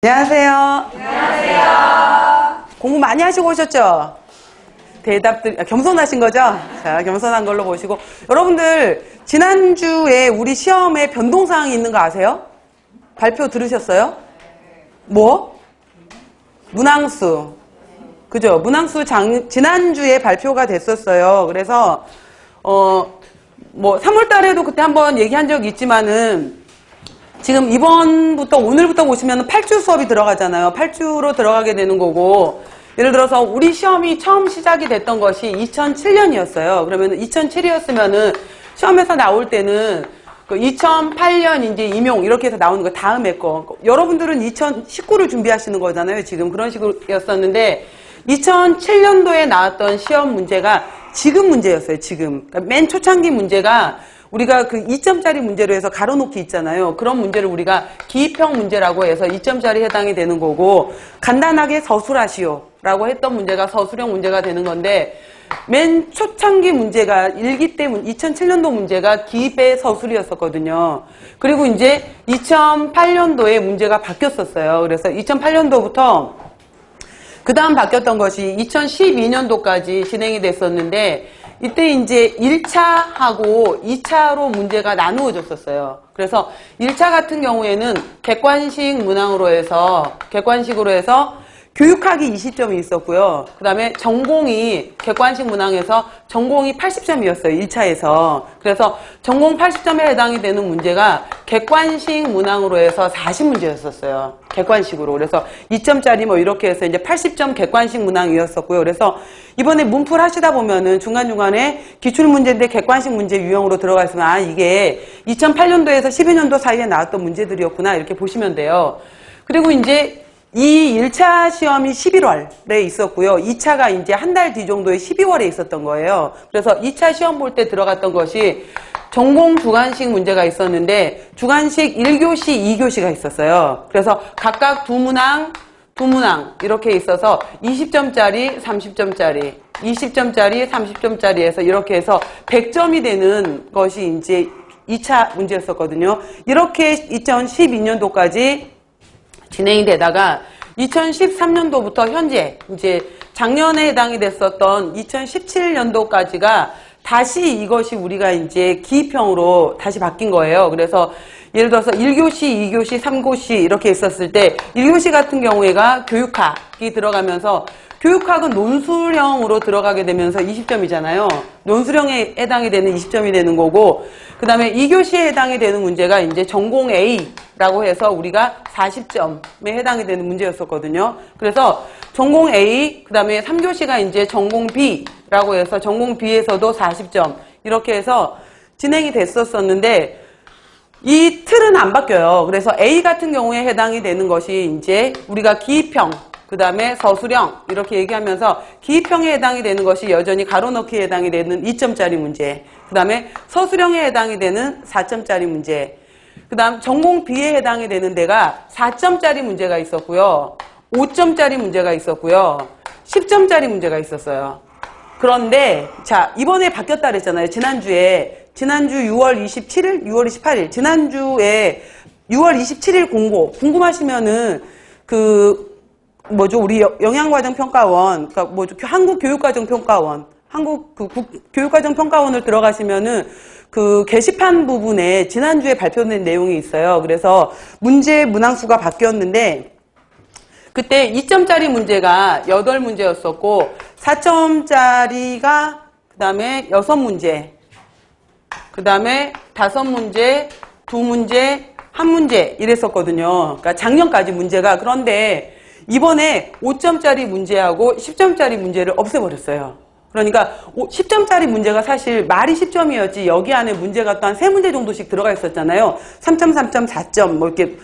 안녕하세요. 안녕하세요. 공부 많이 하시고 오셨죠? 대답들, 겸손하신 거죠? 자, 겸손한 걸로 보시고. 여러분들, 지난주에 우리 시험에 변동사항이 있는 거 아세요? 발표 들으셨어요? 뭐? 문항수. 그죠? 문항수 지난주에 발표가 됐었어요. 그래서, 3월 달에도 그때 한번 얘기한 적이 있지만은, 지금 이번부터, 오늘부터 보시면 8주 수업이 들어가잖아요. 8주로 들어가게 되는 거고, 예를 들어서 우리 시험이 처음 시작이 됐던 것이 2007년이었어요. 그러면 2007이었으면은 시험에서 나올 때는 그 2008년 이제 임용 이렇게 해서 나오는 거 다음에 거. 여러분들은 2019를 준비하시는 거잖아요. 지금 그런 식이었었는데 2007년도에 나왔던 시험 문제가 지금 문제였어요. 지금. 그러니까 맨 초창기 문제가 우리가 그 2점짜리 문제로 해서 가로놓기 있잖아요. 그런 문제를 우리가 기입형 문제라고 해서 2점짜리 해당이 되는 거고 간단하게 서술하시오라고 했던 문제가 서술형 문제가 되는 건데 맨 초창기 문제가 1기 때 2007년도 문제가 기입의 서술이었었거든요. 그리고 이제 2008년도에 문제가 바뀌었었어요. 그래서 2008년도부터 그 다음 바뀌었던 것이 2012년도까지 진행이 됐었는데 이때 이제 1차하고 2차로 문제가 나누어졌었어요. 그래서 1차 같은 경우에는 객관식 문항으로 해서 교육학이 20점이 있었고요. 그 다음에 전공이 객관식 문항에서 전공이 80점이었어요. 1차에서. 그래서 전공 80점에 해당이 되는 문제가 객관식 문항으로 해서 40문제였었어요. 객관식으로. 그래서 2점짜리 뭐 이렇게 해서 이제 80점 객관식 문항이었었고요. 그래서 이번에 문풀 하시다 보면은 중간중간에 기출문제인데 객관식 문제 유형으로 들어가 있으면 이게 2008년도에서 12년도 사이에 나왔던 문제들이었구나 이렇게 보시면 돼요. 그리고 이제 이 1차 시험이 11월에 있었고요. 2차가 이제 한 달 뒤 정도에 12월에 있었던 거예요. 그래서 2차 시험 볼 때 들어갔던 것이 전공 주관식 문제가 있었는데 주관식 1교시, 2교시가 있었어요. 그래서 각각 두 문항 이렇게 있어서 20점짜리, 30점짜리, 20점짜리, 30점짜리 해서 이렇게 해서 100점이 되는 것이 이제 2차 문제였었거든요. 이렇게 2012년도까지 진행이 되다가 2013년도부터 현재 이제 작년에 해당이 됐었던 2017년도까지가 다시 이것이 우리가 이제 기입형으로 다시 바뀐 거예요. 그래서 예를 들어서 1교시, 2교시, 3교시 이렇게 있었을 때 1교시 같은 경우에가 교육학이 들어가면서 교육학은 논술형으로 들어가게 되면서 20점이잖아요. 논술형에 해당이 되는 20점이 되는 거고 그 다음에 2교시에 해당이 되는 문제가 이제 전공 A라고 해서 우리가 40점에 해당이 되는 문제였었거든요. 그래서 전공 A, 그 다음에 3교시가 이제 전공 B라고 해서 전공 B에서도 40점 이렇게 해서 진행이 됐었었는데 이 틀은 안 바뀌어요. 그래서 A 같은 경우에 해당이 되는 것이 이제 우리가 기입형 그 다음에 서술형 이렇게 얘기하면서 기입형에 해당이 되는 것이 여전히 가로넣기에 해당이 되는 2점짜리 문제 그 다음에 서술형에 해당이 되는 4점짜리 문제 그 다음 전공 B에 해당이 되는 데가 4점짜리 문제가 있었고요 5점짜리 문제가 있었고요 10점짜리 문제가 있었어요. 그런데 자 이번에 바뀌었다 그랬잖아요. 지난주 6월 27일 6월 28일 지난주에 6월 27일 공고 궁금하시면은 우리 영양과정평가원, 한국교육과정평가원, 교육과정평가원을 들어가시면은 그 게시판 부분에 지난주에 발표된 내용이 있어요. 그래서 문항수가 바뀌었는데, 그때 2점짜리 문제가 8문제였었고, 4점짜리가 그 다음에 6문제, 그 다음에 5문제, 2문제, 1문제 이랬었거든요. 그러니까 작년까지 문제가. 그런데 이번에 5점짜리 문제하고 10점짜리 문제를 없애버렸어요. 그러니까 10점짜리 문제가 사실 말이 10점이었지 여기 안에 문제가 또 한 3문제 정도씩 들어가 있었잖아요. 3점, 3점, 4점 뭐 이렇게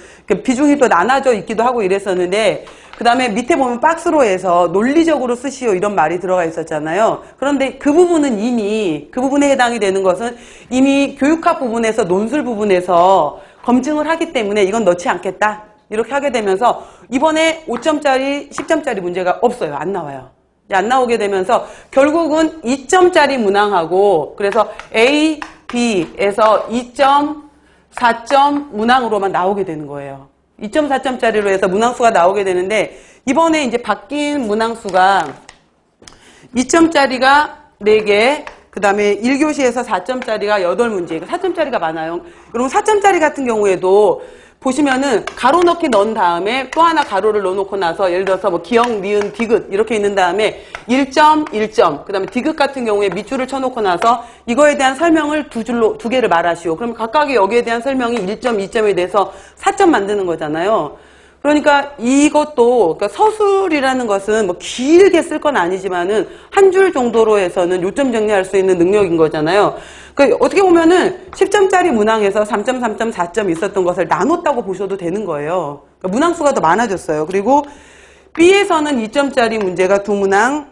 비중이 또 나눠져 있기도 하고 이랬었는데 그 다음에 밑에 보면 박스로 해서 논리적으로 쓰시오 이런 말이 들어가 있었잖아요. 그런데 그 부분에 해당이 되는 것은 이미 교육학 부분에서 논술 부분에서 검증을 하기 때문에 이건 넣지 않겠다. 이렇게 하게 되면서 이번에 5점짜리, 10점짜리 문제가 없어요. 안 나와요. 안 나오게 되면서 결국은 2점짜리 문항하고 그래서 A, B에서 2점, 4점 문항으로만 나오게 되는 거예요. 2.4점짜리로 해서 문항수가 나오게 되는데, 이번에 이제 바뀐 문항수가 2점짜리가 4개, 그 다음에 1교시에서 4점짜리가 8문제. 4점짜리가 많아요. 여러분 4점짜리 같은 경우에도 보시면은 가로 넣기 넣은 다음에 또 하나 가로를 넣어놓고 나서 예를 들어서 뭐 기역, 니은, 디귿 이렇게 있는 다음에 1점, 1점. 그 다음에 디귿 같은 경우에 밑줄을 쳐놓고 나서 이거에 대한 설명을 두 개를 말하시오. 그럼 각각의 여기에 대한 설명이 1점, 2점에 대해서 4점 만드는 거잖아요. 그러니까 이것도, 그러니까 서술이라는 것은 뭐 길게 쓸 건 아니지만은 한 줄 정도로 해서는 요점 정리할 수 있는 능력인 거잖아요. 그러니까 어떻게 보면은 10점짜리 문항에서 3점, 3점, 4점 있었던 것을 나눴다고 보셔도 되는 거예요. 그러니까 문항수가 더 많아졌어요. 그리고 B에서는 2점짜리 문제가 2문항,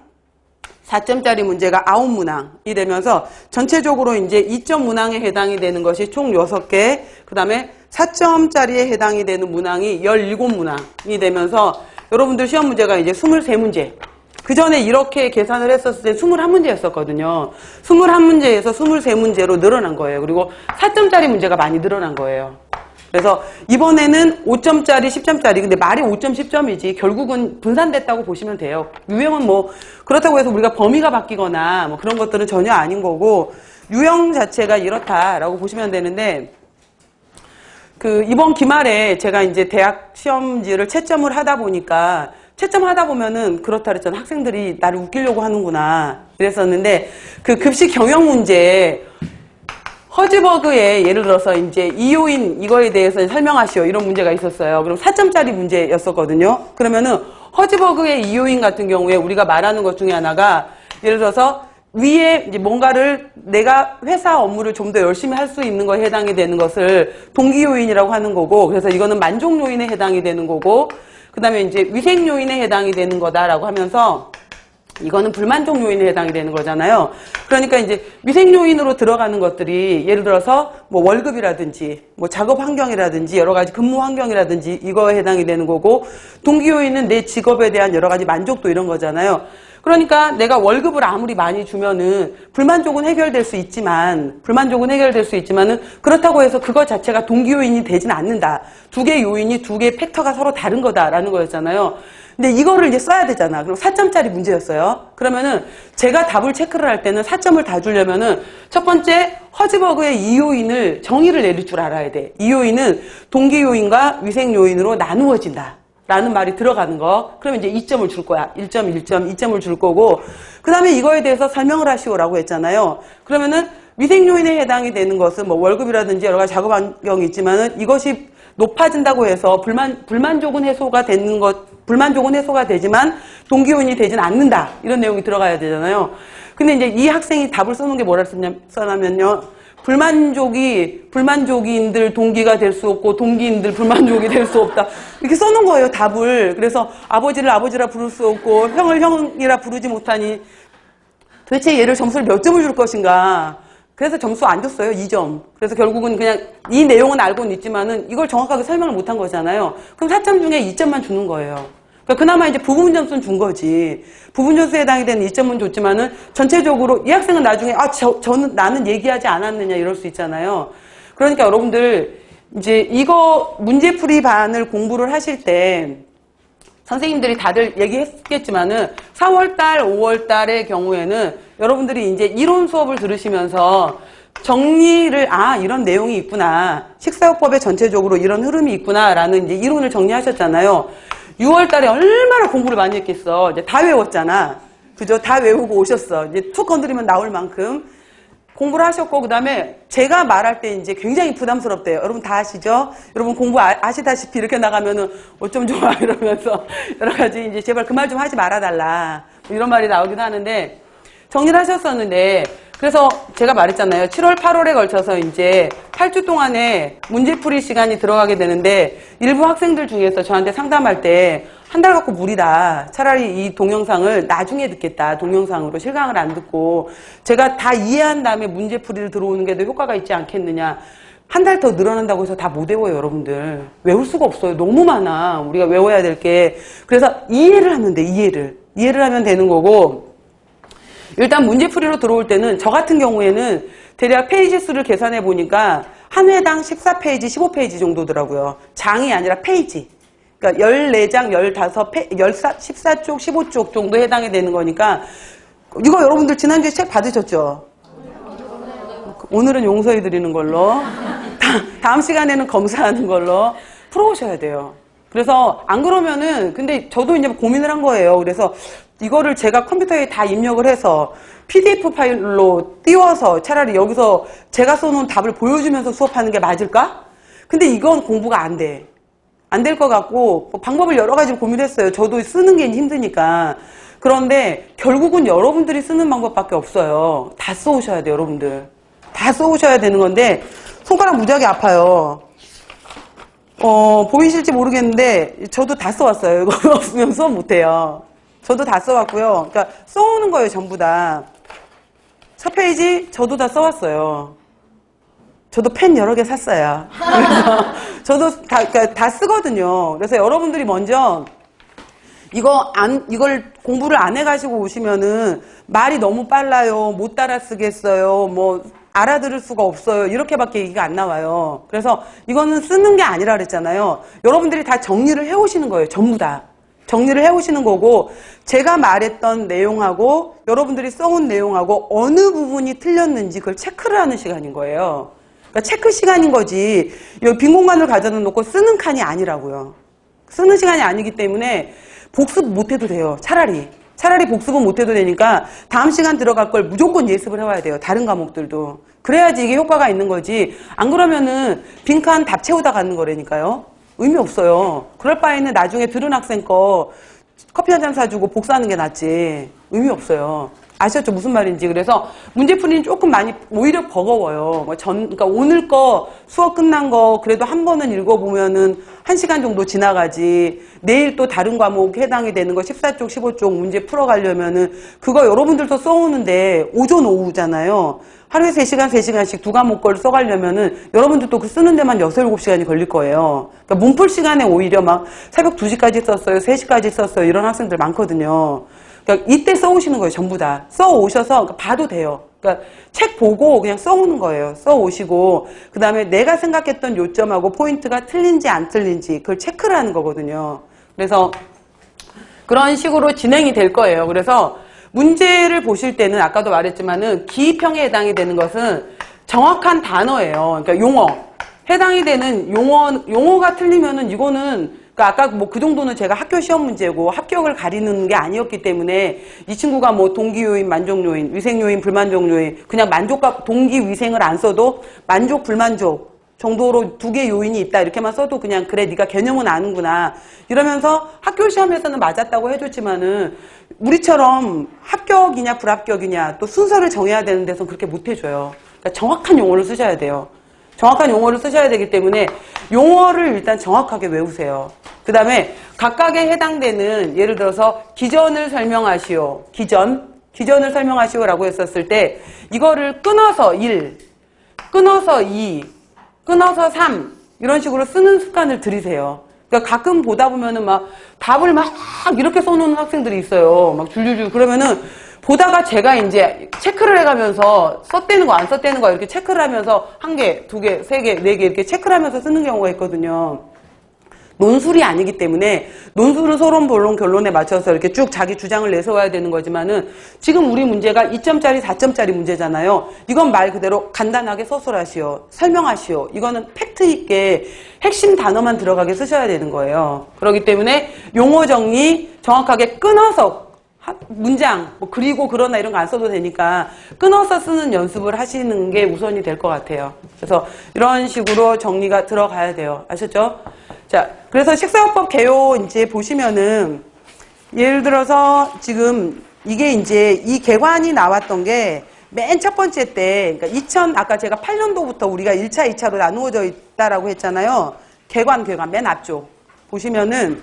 4점짜리 문제가 9문항이 되면서 전체적으로 이제 2점 문항에 해당이 되는 것이 총 6개, 그 다음에 4점짜리에 해당이 되는 문항이 17문항이 되면서 여러분들 시험 문제가 이제 23문제. 그 전에 이렇게 계산을 했었을 때 21문제였었거든요. 21문제에서 23문제로 늘어난 거예요. 그리고 4점짜리 문제가 많이 늘어난 거예요. 그래서 이번에는 5점짜리, 10점짜리. 근데 말이 5점, 10점이지 결국은 분산됐다고 보시면 돼요. 유형은 뭐 그렇다고 해서 우리가 범위가 바뀌거나 뭐 그런 것들은 전혀 아닌 거고 유형 자체가 이렇다라고 보시면 되는데 이번 기말에 제가 이제 대학 시험지를 채점을 하다 보니까 채점하다 보면은 그렇다 그랬잖아. 학생들이 나를 웃기려고 하는구나. 그랬었는데 그 급식 경영 문제 허즈버그에 예를 들어서 이제 이요인 이거에 대해서 설명하시오. 이런 문제가 있었어요. 그럼 4점짜리 문제였었거든요. 그러면은 허즈버그의 이요인 같은 경우에 우리가 말하는 것 중에 하나가 예를 들어서 위에 이제 뭔가를 내가 회사 업무를 좀 더 열심히 할 수 있는 거에 해당이 되는 것을 동기 요인이라고 하는 거고 그래서 이거는 만족 요인에 해당이 되는 거고 그 다음에 이제 위생 요인에 해당이 되는 거다라고 하면서 이거는 불만족 요인에 해당이 되는 거잖아요. 그러니까 이제 위생 요인으로 들어가는 것들이 예를 들어서 뭐 월급이라든지 뭐 작업 환경이라든지 여러 가지 근무 환경이라든지 이거에 해당이 되는 거고 동기 요인은 내 직업에 대한 여러 가지 만족도 이런 거잖아요. 그러니까 내가 월급을 아무리 많이 주면은 불만족은 해결될 수 있지만은 그렇다고 해서 그거 자체가 동기 요인이 되진 않는다. 두 개 요인이 두 개 팩터가 서로 다른 거다라는 거였잖아요. 근데 이거를 이제 써야 되잖아. 그럼 4점짜리 문제였어요. 그러면은 제가 답을 체크를 할 때는 4점을 다 주려면은 첫 번째 허즈버그의 이 요인을 정의를 내릴 줄 알아야 돼. 이 요인은 동기 요인과 위생 요인으로 나누어진다. 라는 말이 들어가는 거. 그러면 이제 2점을 줄 거야. 1점, 1점, 2점을 줄 거고. 그 다음에 이거에 대해서 설명을 하시오라고 했잖아요. 그러면은 위생 요인에 해당이 되는 것은 뭐 월급이라든지 여러 가지 작업 환경이 있지만은 이것이 높아진다고 해서 불만족은 해소가 되는 불만족은 해소가 되지만 동기 요인이 되진 않는다. 이런 내용이 들어가야 되잖아요. 근데 이제 이 학생이 답을 써놓은 게 뭐라 써냐면요. 불만족인들 동기가 될 수 없고 동기인들 불만족이 될 수 없다. 이렇게 써놓은 거예요, 답을. 그래서 아버지를 아버지라 부를 수 없고 형을 형이라 부르지 못하니 도대체 얘를 점수를 몇 점을 줄 것인가. 그래서 점수 안 줬어요, 2점. 그래서 결국은 그냥 이 내용은 알고는 있지만은 이걸 정확하게 설명을 못한 거잖아요. 그럼 4점 중에 2점만 주는 거예요. 그나마 이제 부분 점수는 준 거지. 부분 점수에 해당이 되는 2점은 줬지만은 전체적으로 이 학생은 나중에 나는 얘기하지 않았느냐 이럴 수 있잖아요. 그러니까 여러분들 이제 이거 문제풀이 반을 공부를 하실 때 선생님들이 다들 얘기했겠지만은 4월달, 5월달의 경우에는 여러분들이 이제 이론 수업을 들으시면서 정리를 이런 내용이 있구나. 식사요법에 전체적으로 이런 흐름이 있구나라는 이제 이론을 정리하셨잖아요. 6월달에 얼마나 공부를 많이 했겠어. 이제 다 외웠잖아. 그죠? 다 외우고 오셨어. 이제 툭 건드리면 나올 만큼 공부를 하셨고, 그 다음에 제가 말할 때 이제 굉장히 부담스럽대요. 여러분 다 아시죠? 여러분 공부 아시다시피 이렇게 나가면은 어쩜 좋아 이러면서 여러 가지 이제 제발 그 말 좀 하지 말아달라. 뭐 이런 말이 나오기도 하는데 정리를 하셨었는데 그래서 제가 말했잖아요. 7월, 8월에 걸쳐서 이제 8주 동안에 문제풀이 시간이 들어가게 되는데 일부 학생들 중에서 저한테 상담할 때 한 달 갖고 무리다. 차라리 이 동영상을 나중에 듣겠다. 동영상으로 실강을 안 듣고 제가 다 이해한 다음에 문제풀이를 들어오는 게 더 효과가 있지 않겠느냐. 한 달 더 늘어난다고 해서 다 못 외워요, 여러분들. 외울 수가 없어요. 너무 많아. 우리가 외워야 될 게. 그래서 이해를 하면 돼, 이해를. 이해를 하면 되는 거고 일단 문제풀이로 들어올 때는 저 같은 경우에는 대략 페이지 수를 계산해 보니까 한 회당 14페이지, 15페이지 정도더라고요. 장이 아니라 페이지. 그러니까 14장, 15페이지, 14쪽, 15쪽 정도 해당이 되는 거니까 이거 여러분들 지난주에 책 받으셨죠? 오늘은 용서해 드리는 걸로 다음 시간에는 검사하는 걸로 풀어오셔야 돼요. 그래서 안 그러면은 근데 저도 이제 고민을 한 거예요. 그래서 이거를 제가 컴퓨터에 다 입력을 해서 PDF 파일로 띄워서 차라리 여기서 제가 써놓은 답을 보여주면서 수업하는 게 맞을까? 근데 이건 공부가 안 돼. 안 될 것 같고 방법을 여러 가지 고민했어요. 저도 쓰는 게 힘드니까. 그런데 결국은 여러분들이 쓰는 방법밖에 없어요. 다 써오셔야 돼요, 여러분들. 다 써오셔야 되는 건데 손가락 무지하게 아파요. 보이실지 모르겠는데 저도 다 써왔어요. 이거 없으면 수업 못해요. 저도 다 써왔고요. 그러니까 써오는 거예요, 전부 다. 첫 페이지 저도 다 써왔어요. 저도 펜 여러 개 샀어요. 그래서 저도 그러니까 다 쓰거든요. 그래서 여러분들이 먼저 이걸 공부를 안 해가지고 오시면은 말이 너무 빨라요. 못 따라 쓰겠어요. 뭐 알아들을 수가 없어요. 이렇게밖에 얘기가 안 나와요. 그래서 이거는 쓰는 게 아니라 그랬잖아요. 여러분들이 다 정리를 해오시는 거예요. 전부 다. 정리를 해오시는 거고 제가 말했던 내용하고 여러분들이 써온 내용하고 어느 부분이 틀렸는지 그걸 체크를 하는 시간인 거예요. 그러니까 체크 시간인 거지 이 빈 공간을 가져다 놓고 쓰는 칸이 아니라고요. 쓰는 시간이 아니기 때문에 복습 못해도 돼요. 차라리 복습은 못해도 되니까 다음 시간 들어갈 걸 무조건 예습을 해와야 돼요. 다른 과목들도. 그래야지 이게 효과가 있는 거지. 안 그러면은 빈칸 답 채우다 가는 거라니까요. 의미 없어요. 그럴 바에는 나중에 들은 학생 거 커피 한 잔 사주고 복사하는 게 낫지. 의미 없어요. 아셨죠? 무슨 말인지. 그래서 문제풀이는 조금 많이 오히려 버거워요. 그러니까 오늘 거 수업 끝난 거 그래도 한 번은 읽어보면은 1시간 정도 지나가지. 내일 또 다른 과목 해당이 되는 거 14쪽, 15쪽 문제 풀어가려면은 그거 여러분들도 써오는데 오전 오후잖아요. 하루에 3시간, 3시간씩 두 과목 걸 써가려면은 여러분들도 그 쓰는 데만 6, 7시간이 걸릴 거예요. 그러니까 문풀 시간에 오히려 막 새벽 2시까지 썼어요, 3시까지 썼어요. 이런 학생들 많거든요. 그러니까 이때 써오시는 거예요, 전부 다. 써오셔서 봐도 돼요. 그러니까 책 보고 그냥 써오는 거예요. 써오시고 그 다음에 내가 생각했던 요점하고 포인트가 틀린지 안 틀린지 그걸 체크를 하는 거거든요. 그래서 그런 식으로 진행이 될 거예요. 그래서 문제를 보실 때는 아까도 말했지만은 기입형에 해당이 되는 것은 정확한 단어예요. 그러니까 용어. 해당이 되는 용어가 틀리면은 이거는 그러니까 아까 뭐 그 정도는 제가 학교 시험 문제고 합격을 가리는 게 아니었기 때문에 이 친구가 뭐 동기 요인, 만족 요인, 위생 요인, 불만족 요인 그냥 만족과 동기 위생을 안 써도 만족, 불만족 정도로 두 개 요인이 있다 이렇게만 써도 그냥 그래 네가 개념은 아는구나 이러면서 학교 시험에서는 맞았다고 해줬지만은 우리처럼 합격이냐 불합격이냐 또 순서를 정해야 되는 데서 그렇게 못 해줘요. 그러니까 정확한 용어를 쓰셔야 돼요. 정확한 용어를 쓰셔야 되기 때문에 용어를 일단 정확하게 외우세요. 그 다음에 각각에 해당되는 예를 들어서 기전을 설명하시오. 기전을 설명하시오라고 했었을 때 이거를 끊어서 1, 끊어서 2, 끊어서 3 이런 식으로 쓰는 습관을 들이세요. 그러니까 가끔 보다 보면은 막 답을 막 이렇게 써놓는 학생들이 있어요. 막 줄줄줄 그러면은 보다가 제가 이제 체크를 해가면서 썼다는 거 안 썼다는 거 이렇게 체크를 하면서 1개, 2개, 3개, 4개 이렇게 체크를 하면서 쓰는 경우가 있거든요. 논술이 아니기 때문에 논술은 서론, 본론, 결론에 맞춰서 이렇게 쭉 자기 주장을 내세워야 되는 거지만은 지금 우리 문제가 2점짜리, 4점짜리 문제잖아요. 이건 말 그대로 간단하게 서술하시오. 설명하시오. 이거는 팩트 있게 핵심 단어만 들어가게 쓰셔야 되는 거예요. 그렇기 때문에 용어 정리 정확하게 끊어서 문장, 뭐 그리고 그러나 이런 거 안 써도 되니까 끊어서 쓰는 연습을 하시는 게 우선이 될 것 같아요. 그래서 이런 식으로 정리가 들어가야 돼요. 아셨죠? 자, 그래서 식사요법 개요 이제 보시면은 예를 들어서 지금 이게 이제 이 개관이 나왔던 게 맨 첫 번째 때, 그러니까 아까 제가 8년도부터 우리가 1차, 2차로 나누어져 있다라고 했잖아요. 개관 맨 앞쪽 보시면은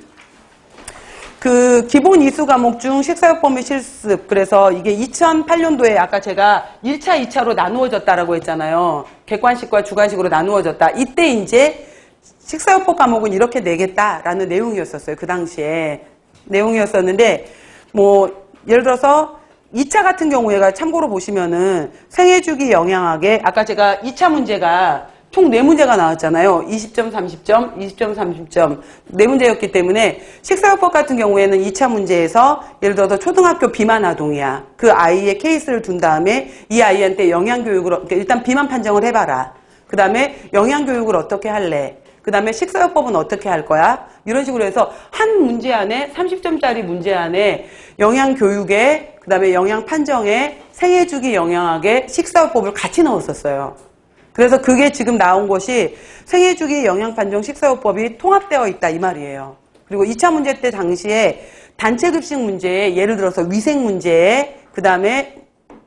그 기본 이수 과목 중 식사요법 및 실습 그래서 이게 2008년도에 아까 제가 1차, 2차로 나누어졌다라고 했잖아요. 객관식과 주관식으로 나누어졌다. 이때 이제 식사요법 과목은 이렇게 내겠다라는 내용이었었어요. 그 당시에 내용이었었는데 뭐 예를 들어서 2차 같은 경우에가 참고로 보시면은 생애주기 영양학에 아까 제가 2차 문제가 총 4문제가 나왔잖아요. 20점, 30점, 20점, 30점 4문제였기 때문에 식사요법 같은 경우에는 2차 문제에서 예를 들어서 초등학교 비만 아동이야. 그 아이의 케이스를 둔 다음에 이 아이한테 영양교육을 그러니까 일단 비만 판정을 해봐라. 그 다음에 영양교육을 어떻게 할래? 그 다음에 식사요법은 어떻게 할 거야? 이런 식으로 해서 한 문제 안에 30점짜리 문제 안에 영양교육에 그 다음에 영양판정에 생애주기 영양학에 식사요법을 같이 넣었었어요. 그래서 그게 지금 나온 것이 생애주기 영양판정 식사요법이 통합되어 있다 이 말이에요. 그리고 2차 문제 때 당시에 단체급식 문제에 예를 들어서 위생 문제에 그 다음에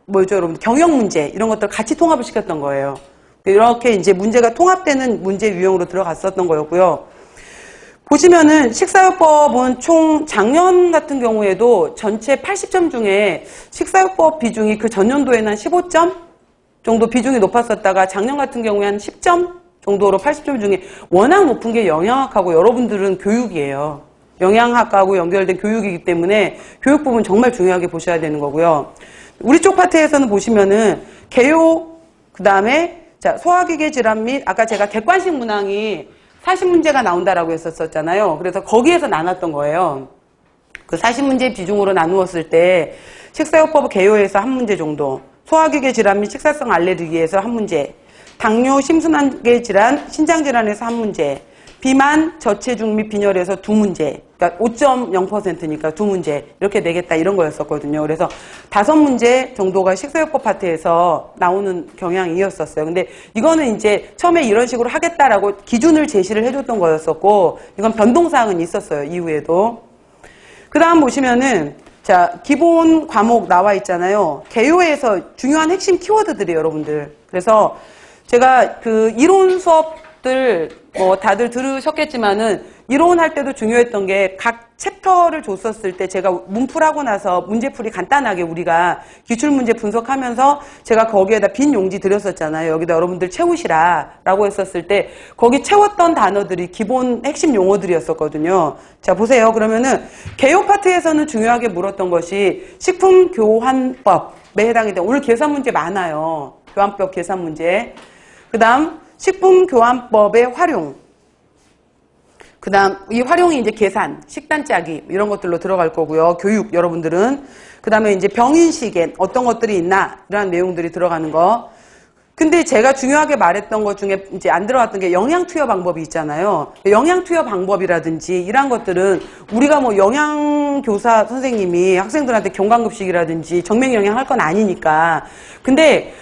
뭐죠 여러분 경영 문제 이런 것들 같이 통합을 시켰던 거예요. 이렇게 이제 문제가 통합되는 문제 유형으로 들어갔었던 거였고요. 보시면은 식사요법은 총 작년 같은 경우에도 전체 80점 중에 식사요법 비중이 그 전년도에는 한 15점 정도 비중이 높았었다가 작년 같은 경우에 한 10점 정도로 80점 중에 워낙 높은 게 영양학하고 여러분들은 교육이에요. 영양학하고 연결된 교육이기 때문에 교육 부분 정말 중요하게 보셔야 되는 거고요. 우리 쪽 파트에서는 보시면은 개요 그 다음에 자, 소화기계 질환 및 아까 제가 객관식 문항이 40문제가 나온다라고 했었잖아요. 그래서 거기에서 나눴던 거예요. 그 40문제 비중으로 나누었을 때 식사요법 개요에서 한 문제 정도, 소화기계 질환 및 식사성 알레르기에서 한 문제, 당뇨, 심순환계 질환, 신장질환에서 한 문제, 비만, 저체중 및 빈혈에서 2문제, 그러니까 5.0%니까 2문제 이렇게 내겠다 이런 거였었거든요. 그래서 5문제 정도가 식사요법 파트에서 나오는 경향이었었어요. 근데 이거는 이제 처음에 이런 식으로 하겠다라고 기준을 제시를 해줬던 거였었고 이건 변동사항은 있었어요. 이후에도. 그 다음 보시면은 자 기본 과목 나와 있잖아요. 개요에서 중요한 핵심 키워드들이에요. 여러분들. 그래서 제가 그 이론 수업들 다들 들으셨겠지만은 이론할 때도 중요했던 게 각 챕터를 줬었을 때 제가 문풀하고 나서 문제풀이 간단하게 우리가 기출문제 분석하면서 제가 거기에다 빈 용지 드렸었잖아요. 여기다 여러분들 채우시라 라고 했었을 때 거기 채웠던 단어들이 기본 핵심 용어들이었었거든요. 자 보세요. 그러면은 개요 파트에서는 중요하게 물었던 것이 식품교환법에 해당이 돼. 오늘 계산 문제 많아요. 교환법 계산 문제. 그 다음 식품교환법의 활용. 그 다음 이 활용이 이제 계산, 식단 짜기 이런 것들로 들어갈 거고요. 교육 여러분들은. 그 다음에 이제 병인식에 어떤 것들이 있나 이런 내용들이 들어가는 거. 근데 제가 중요하게 말했던 것 중에 이제 안 들어갔던 게 영양 투여 방법이 있잖아요. 영양 투여 방법이라든지 이런 것들은 우리가 뭐 영양교사 선생님이 학생들한테 경강급식이라든지 정맥 영양 할 건 아니니까. 근데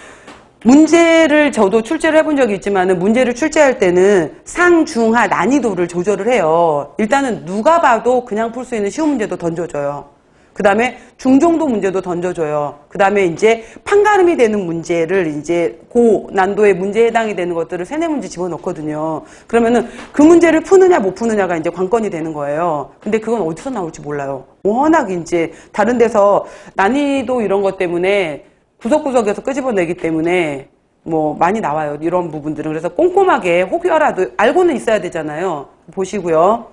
문제를 저도 출제를 해본 적이 있지만은 문제를 출제할 때는 상, 중, 하 난이도를 조절을 해요. 일단은 누가 봐도 그냥 풀 수 있는 쉬운 문제도 던져줘요. 그 다음에 중정도 문제도 던져줘요. 그 다음에 이제 판가름이 되는 문제를 이제 고난도의 문제에 해당이 되는 것들을 3-4문제 집어넣거든요. 그러면은 그 문제를 푸느냐 못 푸느냐가 이제 관건이 되는 거예요. 근데 그건 어디서 나올지 몰라요. 워낙 이제 다른 데서 난이도 이런 것 때문에 구석구석에서 끄집어내기 때문에 뭐 많이 나와요. 이런 부분들은. 그래서 꼼꼼하게 혹여라도 알고는 있어야 되잖아요. 보시고요.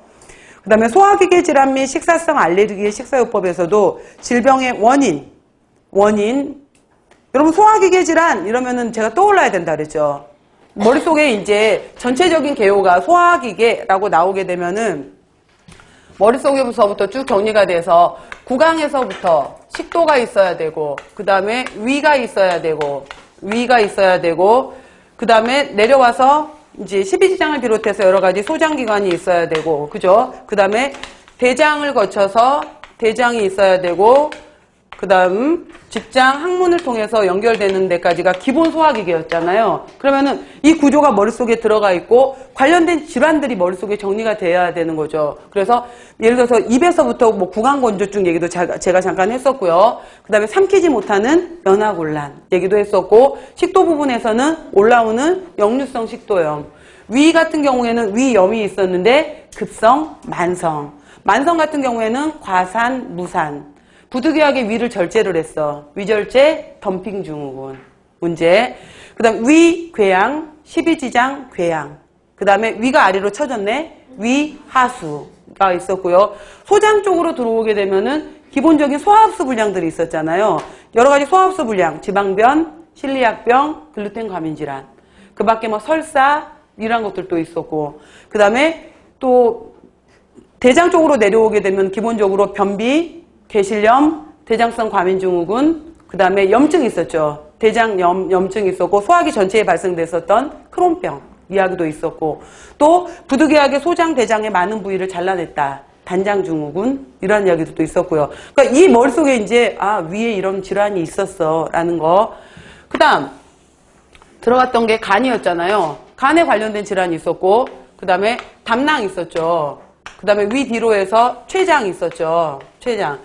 그 다음에 소화기계 질환 및 식사성 알레르기의 식사요법에서도 질병의 원인. 여러분 소화기계 질환 이러면은 제가 떠올라야 된다 그랬죠. 머릿속에 이제 전체적인 개요가 소화기계라고 나오게 되면은 머릿속에서부터 쭉 정리가 돼서 구강에서부터 식도가 있어야 되고 그 다음에 위가 있어야 되고 그 다음에 내려와서 이제 십이지장을 비롯해서 여러 가지 소장기관이 있어야 되고 그죠? 그 다음에 대장을 거쳐서 대장이 있어야 되고 그 다음 직장 항문을 통해서 연결되는 데까지가 기본 소화기계였잖아요. 그러면은 이 구조가 머릿속에 들어가 있고 관련된 질환들이 머릿속에 정리가 돼야 되는 거죠. 그래서 예를 들어서 입에서부터 뭐 구강건조증 얘기도 제가 잠깐 했었고요. 그 다음에 삼키지 못하는 연화곤란 얘기도 했었고 식도 부분에서는 올라오는 역류성 식도염. 위 같은 경우에는 위염이 있었는데 급성, 만성. 만성 같은 경우에는 과산, 무산. 부득이하게 위를 절제를 했어. 위절제, 덤핑 증후군 문제. 그 다음 위, 궤양, 십이지장, 궤양. 그 다음에 위가 아래로 쳐졌네. 위, 하수가 있었고요. 소장 쪽으로 들어오게 되면은 기본적인 소화흡수 불량들이 있었잖아요. 여러 가지 소화흡수 불량, 지방변, 실리학병, 글루텐 과민 질환. 그 밖에 뭐 설사 이런 것들도 있었고, 그 다음에 또 대장 쪽으로 내려오게 되면 기본적으로 변비, 괴실염, 대장성 과민증후군, 그 다음에 염증이 있었죠. 대장염증이 있었고, 소화기 전체에 발생됐었던 크론병 이야기도 있었고, 또 부득이하게 소장 대장의 많은 부위를 잘라냈다. 단장증후군 이런 이야기도 있었고요. 그러니까 이 머릿속에 이제 위에 이런 질환이 있었어 라는 거. 그 다음 들어갔던 게 간이었잖아요. 간에 관련된 질환이 있었고, 그 다음에 담낭이 있었죠. 그 다음에 위 뒤로 해서 췌장이 있었죠. 췌장.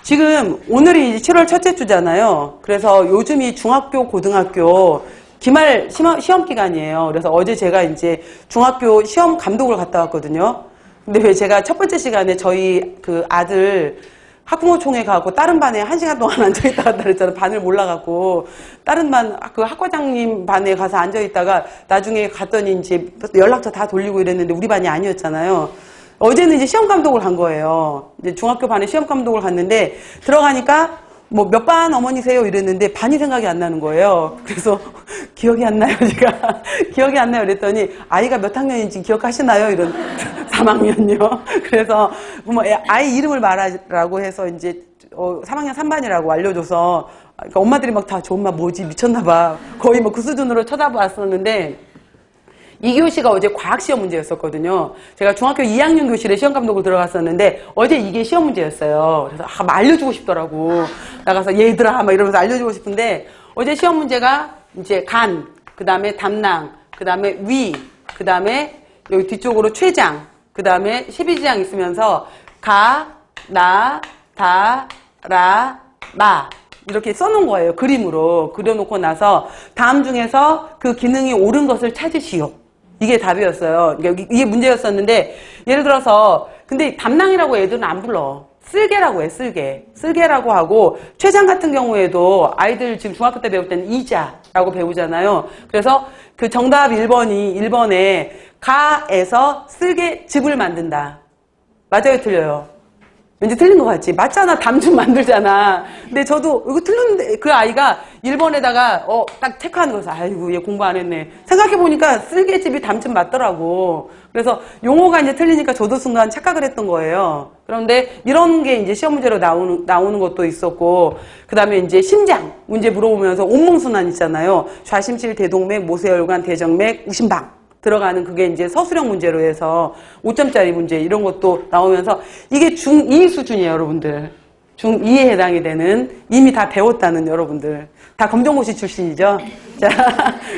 지금 오늘이 이제 7월 첫째 주잖아요. 그래서 요즘이 중학교, 고등학교 기말 시험 기간이에요. 그래서 어제 제가 이제 중학교 시험 감독을 갔다 왔거든요. 근데 왜 제가 첫 번째 시간에 저희 그 아들 학부모총회 가고 다른 반에 1시간 동안 앉아있다 갔다 그랬잖아요. 반을 몰라갖고. 다른 반, 그 학과장님 반에 가서 앉아있다가 나중에 갔더니 이제 연락처 다 돌리고 이랬는데 우리 반이 아니었잖아요. 어제는 이제 시험 감독을 간 거예요. 이제 중학교 반에 시험 감독을 갔는데 들어가니까 뭐 몇 반 어머니세요? 이랬는데 반이 생각이 안 나는 거예요. 그래서 기억이 안 나요, 제가. 기억이 안 나요. 그랬더니 아이가 몇 학년인지 기억하시나요? 이런 3학년이요. 그래서 뭐 아이 이름을 말하라고 해서 이제 3학년 3반이라고 알려줘서 그러니까 엄마들이 막 다 저 엄마 뭐지 미쳤나 봐. 거의 뭐 그 수준으로 쳐다봤었는데 2교시가 어제 과학시험 문제였었거든요. 제가 중학교 2학년 교실에 시험 감독을 들어갔었는데 어제 이게 시험 문제였어요. 그래서 막 알려주고 싶더라고. 나가서 얘들아 막 이러면서 알려주고 싶은데 어제 시험 문제가 이제 간, 그 다음에 담낭, 그 다음에 위, 그 다음에 여기 뒤쪽으로 췌장, 그 다음에 12지장 있으면서 가, 나, 다, 라, 마 이렇게 써놓은 거예요. 그림으로 그려놓고 나서 다음 중에서 그 기능이 옳은 것을 찾으시오. 이게 답이었어요. 그러니까 이게 문제였었는데 예를 들어서 근데 담낭이라고 애들은 안 불러. 쓸개라고 해. 쓸개라고 하고 췌장 같은 경우에도 아이들 지금 중학교 때 배울 때는 이자라고 배우잖아요. 그래서 그 정답 1번에 가에서 쓸개즙을 만든다. 맞아요, 틀려요? 왠지 틀린 것 같지? 맞잖아. 담즙 만들잖아. 근데 저도 이거 틀렸는데 그 아이가 1번에다가 딱 체크하는 거였어. 아이고 얘 공부 안 했네. 생각해보니까 쓸개즙이 담즙 맞더라고. 그래서 용어가 이제 틀리니까 저도 순간 착각을 했던 거예요. 그런데 이런 게 이제 시험 문제로 나오는 것도 있었고, 그 다음에 이제 심장 문제 물어보면서 온몸순환 있잖아요. 좌심실, 대동맥, 모세혈관, 대정맥, 우심방. 들어가는 그게 이제 서술형 문제로 해서 5점짜리 문제 이런 것도 나오면서 이게 중2 수준이에요, 여러분들. 중2에 해당이 되는 이미 다 배웠다는 여러분들. 다 검정고시 출신이죠? 자,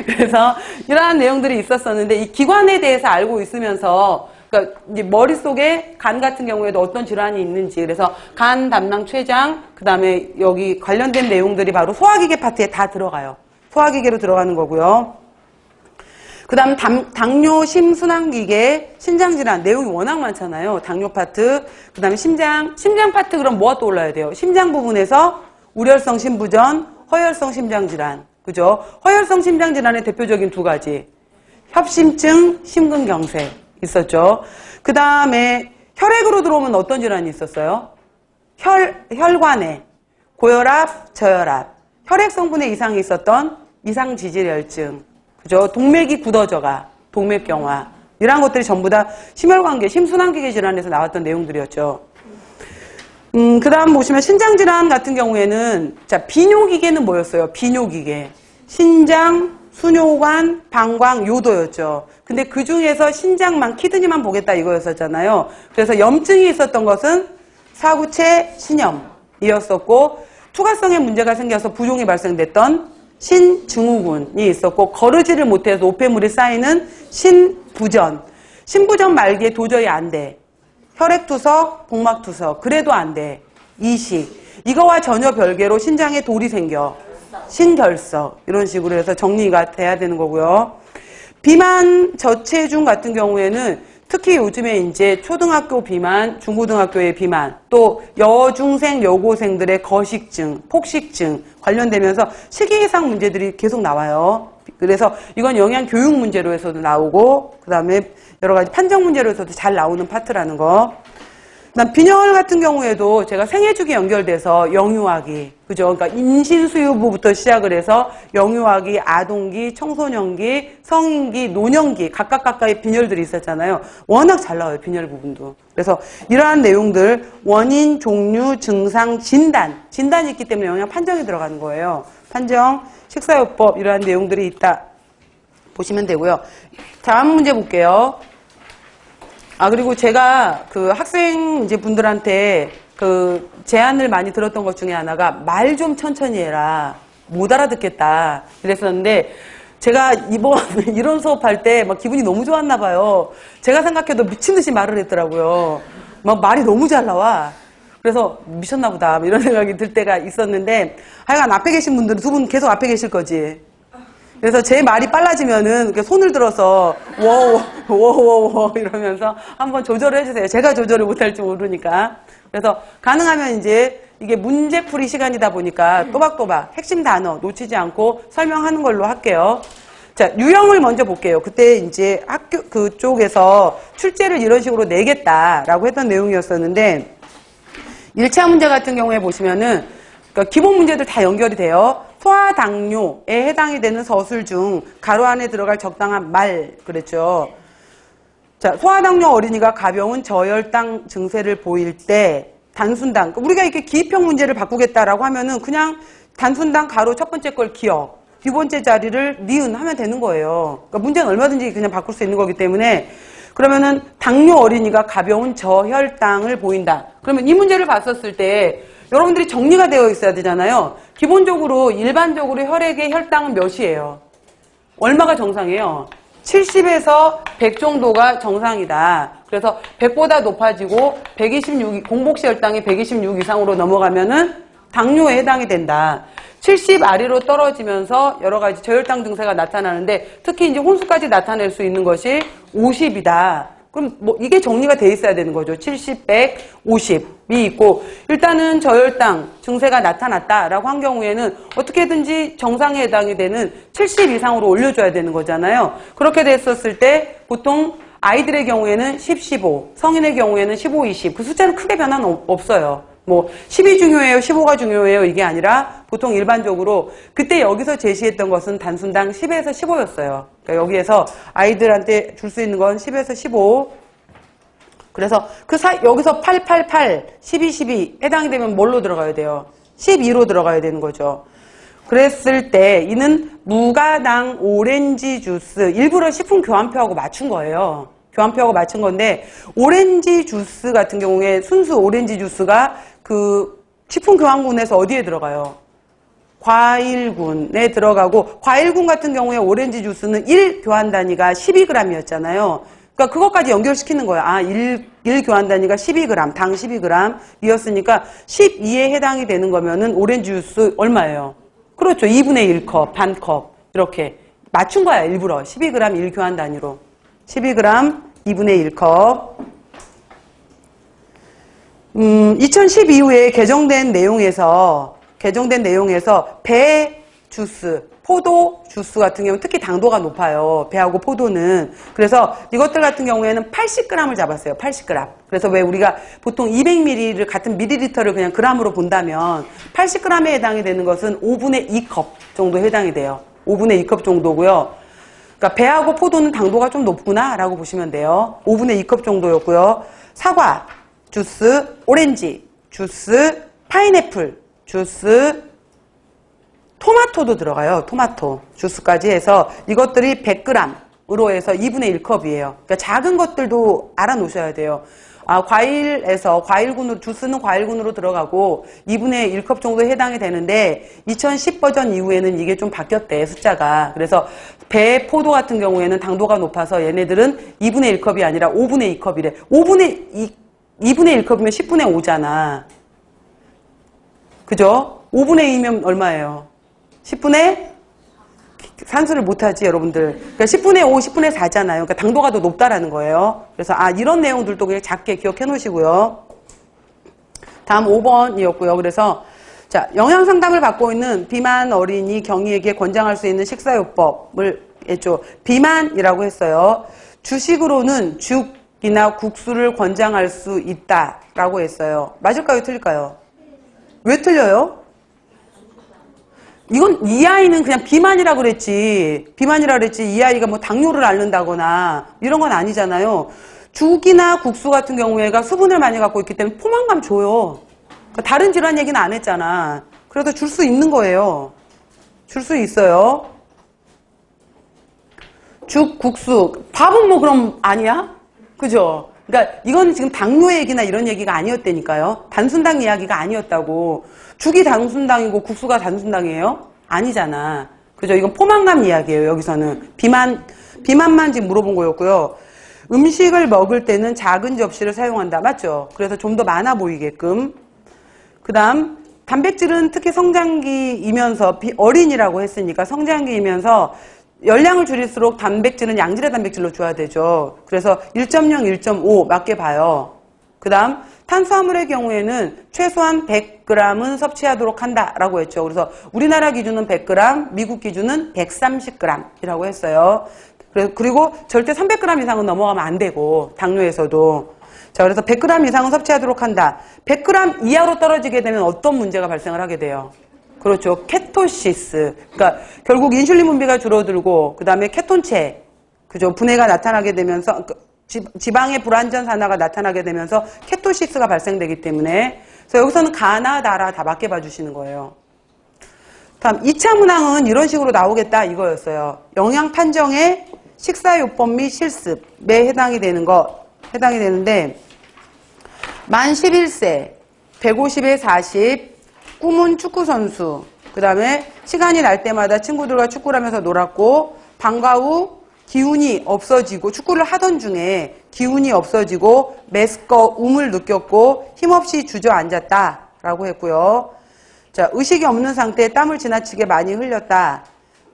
그래서 이러한 내용들이 있었었는데 이 기관에 대해서 알고 있으면서 그러니까 이제 머릿속에 간 같은 경우에도 어떤 질환이 있는지 그래서 간, 담낭, 췌장 그 다음에 여기 관련된 내용들이 바로 소화기계 파트에 다 들어가요. 소화기계로 들어가는 거고요. 그 다음 당뇨, 심순환기계, 신장질환 내용이 워낙 많잖아요. 당뇨 파트, 그 다음에 심장 파트 그럼 뭐가 떠올라야 돼요? 심장 부분에서 우렬성 심부전, 허혈성 심장질환, 그죠? 허혈성 심장질환의 대표적인 두 가지, 협심증, 심근경색 있었죠. 그 다음에 혈액으로 들어오면 어떤 질환이 있었어요? 혈관에 고혈압, 저혈압, 혈액 성분에 이상이 있었던 이상지질혈증. 그죠? 동맥이 굳어져가, 동맥경화. 이런 것들이 전부 다 심혈관계, 심순환기계 질환에서 나왔던 내용들이었죠. 그 다음 보시면 신장질환 같은 경우에는, 자, 비뇨기계는 뭐였어요? 비뇨기계. 신장, 수뇨관, 방광, 요도였죠. 근데 그 중에서 신장만, 키드니만 보겠다 이거였었잖아요. 그래서 염증이 있었던 것은 사구체 신염이었었고, 투과성에 문제가 생겨서 부종이 발생됐던 신증후군이 있었고 거르지를 못해서 노폐물이 쌓이는 신부전. 신부전 말기에 도저히 안 돼. 혈액투석, 복막투석. 그래도 안 돼. 이식. 이거와 전혀 별개로 신장에 돌이 생겨. 신결석. 이런 식으로 해서 정리가 돼야 되는 거고요. 비만, 저체중 같은 경우에는 특히 요즘에 이제 초등학교 비만, 중고등학교의 비만, 또 여중생, 여고생들의 거식증, 폭식증 관련되면서 식이이상 문제들이 계속 나와요. 그래서 이건 영양교육 문제로 해서도 나오고, 그 다음에 여러 가지 판정 문제로 해서도 잘 나오는 파트라는 거. 난 빈혈 같은 경우에도 제가 생애주기 연결돼서 영유아기, 그죠? 그러니까 임신수유부부터 시작을 해서 영유아기, 아동기, 청소년기, 성인기, 노년기 각각의 빈혈들이 있었잖아요. 워낙 잘 나와요, 빈혈 부분도. 그래서 이러한 내용들, 원인, 종류, 증상, 진단이 있기 때문에 영양 판정이 들어가는 거예요. 판정, 식사요법 이러한 내용들이 있다 보시면 되고요. 다음 문제 볼게요. 그리고 제가 그 학생 이제 분들한테 그 제안을 많이 들었던 것 중에 하나가 말 좀 천천히 해라. 못 알아듣겠다. 그랬었는데 제가 이번 이론 수업할 때 막 기분이 너무 좋았나 봐요. 제가 생각해도 미친 듯이 말을 했더라고요. 막 말이 너무 잘 나와. 그래서 미쳤나 보다. 이런 생각이 들 때가 있었는데 하여간 앞에 계신 분들은 두 분 계속 앞에 계실 거지. 그래서 제 말이 빨라지면은 이렇게 손을 들어서 워워워 이러면서 한번 조절을 해주세요. 제가 조절을 못할지 모르니까. 그래서 가능하면 이제 이게 문제풀이 시간이다 보니까 또박또박 핵심 단어 놓치지 않고 설명하는 걸로 할게요. 자, 유형을 먼저 볼게요. 그때 이제 학교 그쪽에서 출제를 이런 식으로 내겠다라고 했던 내용이었었는데 1차 문제 같은 경우에 보시면은 그러니까 기본 문제들 다 연결이 돼요. 소아당뇨에 해당이 되는 서술 중 가로 안에 들어갈 적당한 말 그랬죠. 자, 소아당뇨 어린이가 가벼운 저혈당 증세를 보일 때 단순당, 우리가 이렇게 기입형 문제를 바꾸겠다라고 하면은 그냥 단순당 가로 첫 번째 걸 기억, 두 번째 자리를 니은 하면 되는 거예요. 그러니까 문제는 얼마든지 그냥 바꿀 수 있는 거기 때문에 그러면은 당뇨 어린이가 가벼운 저혈당을 보인다. 그러면 이 문제를 봤었을 때 여러분들이 정리가 되어 있어야 되잖아요. 기본적으로 일반적으로 혈액의 혈당은 몇이에요? 얼마가 정상이에요? 70에서 100 정도가 정상이다. 그래서 100보다 높아지고 126, 공복시 혈당이 126 이상으로 넘어가면은 당뇨에 해당이 된다. 70 아래로 떨어지면서 여러 가지 저혈당 증세가 나타나는데 특히 이제 혼수까지 나타낼 수 있는 것이 50이다. 그럼 뭐 이게 정리가 돼 있어야 되는 거죠. 70, 100, 50이 있고 일단은 저혈당 증세가 나타났다라고 한 경우에는 어떻게든지 정상에 해당이 되는 70 이상으로 올려줘야 되는 거잖아요. 그렇게 됐었을 때 보통 아이들의 경우에는 10, 15, 성인의 경우에는 15, 20 그 숫자는 크게 변화는 없어요. 뭐 10이 중요해요, 15가 중요해요 이게 아니라 보통 일반적으로 그때 여기서 제시했던 것은 단순당 10에서 15였어요. 그러니까 여기에서 아이들한테 줄 수 있는 건 10에서 15. 그래서 여기서 888, 12, 12 해당이 되면 뭘로 들어가야 돼요? 12로 들어가야 되는 거죠. 그랬을 때 이는 무가당 오렌지 주스 일부러 식품 교환표하고 맞춘 거예요. 교환표하고 맞춘 건데 오렌지 주스 같은 경우에 순수 오렌지 주스가 그 식품교환군에서 어디에 들어가요? 과일군에 들어가고 과일군 같은 경우에 오렌지 주스는 1 교환 단위가 12g이었잖아요. 그러니까 그것까지 연결시키는 거예요. 1 교환 단위가 12g, 당 12g이었으니까 12에 해당이 되는 거면은 오렌지 주스 얼마예요? 그렇죠. 2분의 1컵, 반컵 이렇게 맞춘 거야 일부러. 12g 1 교환 단위로. 12g 2분의 1컵 2010 이후에 개정된 내용에서 배 주스, 포도 주스 같은 경우는 특히 당도가 높아요. 배하고 포도는. 그래서 이것들 같은 경우에는 80g을 잡았어요. 80g. 그래서 왜 우리가 보통 200ml를 같은 밀리리터를 그냥 g으로 본다면 80g에 해당이 되는 것은 5분의 2컵 정도 해당이 돼요. 5분의 2컵 정도고요. 그러니까 배하고 포도는 당도가 좀 높구나 라고 보시면 돼요. 5분의 2컵 정도였고요. 사과 주스, 오렌지 주스, 파인애플 주스, 토마토도 들어가요. 토마토 주스까지 해서 이것들이 100g으로 해서 2분의 1컵이에요. 그러니까 작은 것들도 알아놓으셔야 돼요. 과일에서 과일군으로 주스는 과일군으로 들어가고 2분의 1컵 정도에 해당이 되는데 2010 버전 이후에는 이게 좀 바뀌었대 숫자가. 그래서 배, 포도 같은 경우에는 당도가 높아서 얘네들은 2분의 1컵이 아니라 5분의 2컵이래. 2분의 1컵이면 10분의 5잖아. 그죠? 5분의 2면 얼마예요? 10분의 산수를 못하지 여러분들. 그러니까 10분의 5, 10분의 4잖아요. 그러니까 당도가 더 높다라는 거예요. 그래서 이런 내용들도 그냥 작게 기억해 놓으시고요. 다음 5번이었고요. 그래서 자, 영양 상담을 받고 있는 비만 어린이 경이에게 권장할 수 있는 식사요법을 했죠. 비만이라고 했어요. 주식으로는 죽, 죽이나 국수를 권장할 수 있다라고 했어요. 맞을까요? 틀릴까요? 왜 틀려요? 이건 이 아이는 그냥 비만이라고 그랬지. 비만이라고 그랬지. 이 아이가 뭐 당뇨를 앓는다거나 이런 건 아니잖아요. 죽이나 국수 같은 경우에가 수분을 많이 갖고 있기 때문에 포만감 줘요. 그러니까 다른 질환 얘기는 안 했잖아. 그래서 줄 수 있는 거예요. 줄 수 있어요. 죽, 국수. 밥은 뭐 그럼 아니야? 그죠? 그러니까 이건 지금 당뇨 얘기나 이런 얘기가 아니었다니까요. 단순당 이야기가 아니었다고. 죽이 단순당이고 국수가 단순당이에요? 아니잖아. 그죠? 이건 포만감 이야기예요. 여기서는. 비만만 지금 물어본 거였고요. 음식을 먹을 때는 작은 접시를 사용한다. 맞죠? 그래서 좀 더 많아 보이게끔. 그 다음 단백질은 특히 성장기이면서 어린이라고 했으니까 성장기이면서 열량을 줄일수록 단백질은 양질의 단백질로 줘야 되죠. 그래서 1.0, 1.5 맞게 봐요. 그 다음 탄수화물의 경우에는 최소한 100g은 섭취하도록 한다라고 했죠. 그래서 우리나라 기준은 100g, 미국 기준은 130g이라고 했어요. 그리고 절대 300g 이상은 넘어가면 안 되고 당뇨에서도. 자, 그래서 100g 이상은 섭취하도록 한다. 100g 이하로 떨어지게 되면 어떤 문제가 발생을 하게 돼요? 그렇죠. 케토시스. 그러니까 결국 인슐린 분비가 줄어들고 그다음에 케톤체. 그죠? 분해가 나타나게 되면서 지방의 불완전 산화가 나타나게 되면서 케토시스가 발생되기 때문에 그래서 여기서는 가나다라 다 맞게 봐주시는 거예요. 다음 2차 문항은 이런 식으로 나오겠다 이거였어요. 영양 판정의 식사요법 및 실습에 해당이 되는데 만 11세 150에 40 꿈은 축구선수. 그 다음에 시간이 날 때마다 친구들과 축구를 하면서 놀았고 방과 후 기운이 없어지고 축구를 하던 중에 기운이 없어지고 메스꺼움을 느꼈고 힘없이 주저앉았다라고 했고요. 자, 의식이 없는 상태에 땀을 지나치게 많이 흘렸다.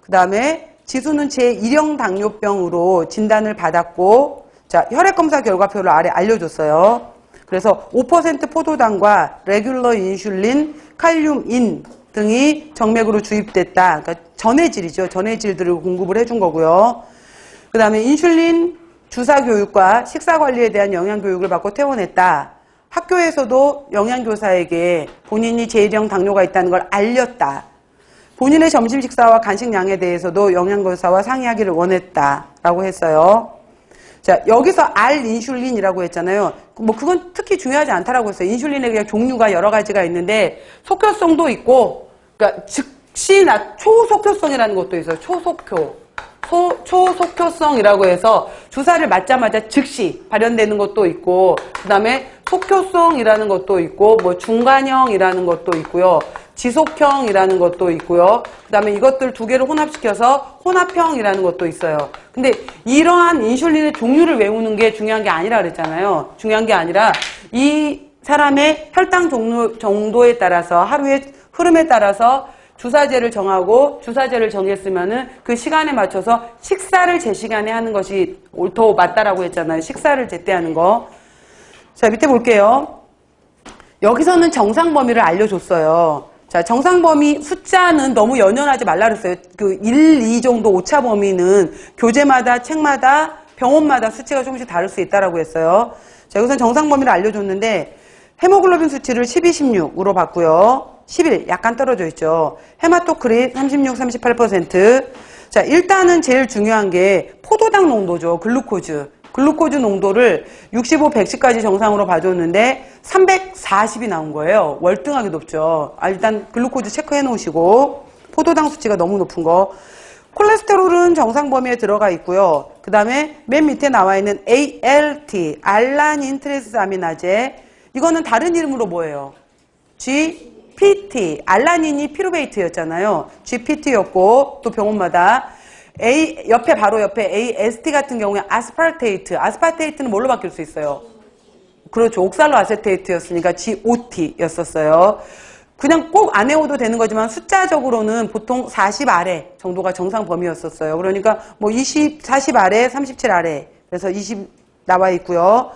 그 다음에 지수는 제1형 당뇨병으로 진단을 받았고 자, 혈액검사 결과표를 아래 알려줬어요. 그래서 5% 포도당과 레귤러 인슐린, 칼륨인 등이 정맥으로 주입됐다. 그러니까 전해질이죠. 전해질들을 공급을 해준 거고요. 그 다음에 인슐린 주사 교육과 식사 관리에 대한 영양 교육을 받고 퇴원했다. 학교에서도 영양교사에게 본인이 제1형 당뇨가 있다는 걸 알렸다. 본인의 점심 식사와 간식량에 대해서도 영양교사와 상의하기를 원했다라고 했어요. 자, 여기서 인슐린이라고 했잖아요. 뭐 그건 특히 중요하지 않다라고 했어요. 인슐린의 그냥 종류가 여러 가지가 있는데 속효성도 있고, 그러니까 즉시 초속효성이라는 것도 있어요. 초속효성이라고 해서 주사를 맞자마자 즉시 발현되는 것도 있고, 그 다음에 속효성이라는 것도 있고, 뭐 중간형이라는 것도 있고요. 지속형이라는 것도 있고요. 그 다음에 이것들 두 개를 혼합시켜서 혼합형이라는 것도 있어요. 근데 이러한 인슐린의 종류를 외우는 게 중요한 게 아니라 그랬잖아요. 중요한 게 아니라 이 사람의 혈당 정도에 따라서 하루의 흐름에 따라서 주사제를 정하고 주사제를 정했으면은 그 시간에 맞춰서 식사를 제 시간에 하는 것이 옳고 맞다라고 했잖아요. 식사를 제때하는 거. 자, 밑에 볼게요. 여기서는 정상 범위를 알려줬어요. 자, 정상 범위 숫자는 너무 연연하지 말라 그랬어요. 그 1, 2 정도 오차 범위는 교재마다 책마다 병원마다 수치가 조금씩 다를 수 있다라고 했어요. 자, 여기서는 정상 범위를 알려줬는데 헤모글로빈 수치를 12, 16으로 봤고요. 11 약간 떨어져 있죠. 헤마토크릿 36, 38%. 자, 일단은 제일 중요한 게 포도당 농도죠. 글루코즈 농도를 65, 110까지 정상으로 봐줬는데 340이 나온 거예요. 월등하게 높죠. 일단 글루코즈 체크해 놓으시고 포도당 수치가 너무 높은 거. 콜레스테롤은 정상 범위에 들어가 있고요. 그 다음에 맨 밑에 나와 있는 ALT, 알라닌 트랜스아미나제. 이거는 다른 이름으로 뭐예요? GPT, 알라닌이 피루베이트였잖아요. GPT였고 또 병원마다 바로 옆에 AST 같은 경우에 아스파르테이트는 뭘로 바뀔 수 있어요? 그렇죠. 옥살로 아세테이트였으니까 GOT였었어요. 그냥 꼭 안 외워도 되는 거지만 숫자적으로는 보통 40 아래 정도가 정상 범위였었어요. 그러니까 뭐 40 아래, 37 아래. 그래서 20 나와 있고요.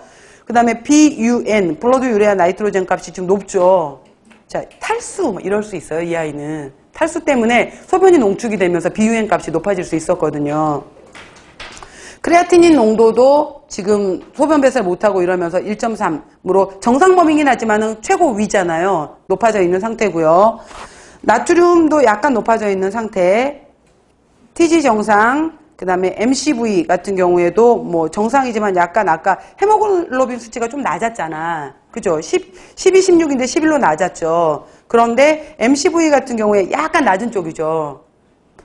그 다음에 BUN, 블러드 유레아 나이트로젠 값이 좀 높죠. 자, 탈수, 이럴 수 있어요, 이 아이는. 탈수 때문에 소변이 농축이 되면서 BUN 값이 높아질 수 있었거든요. 크레아티닌 농도도 지금 소변 배설 못하고 이러면서 1.3으로 정상 범위긴 하지만은 최고 위잖아요. 높아져 있는 상태고요. 나트륨도 약간 높아져 있는 상태. TG 정상, 그 다음에 MCV 같은 경우에도 뭐 정상이지만 약간 아까 헤모글로빈 수치가 좀 낮았잖아. 그죠? 12, 16인데 11로 낮았죠. 그런데 MCV 같은 경우에 약간 낮은 쪽이죠.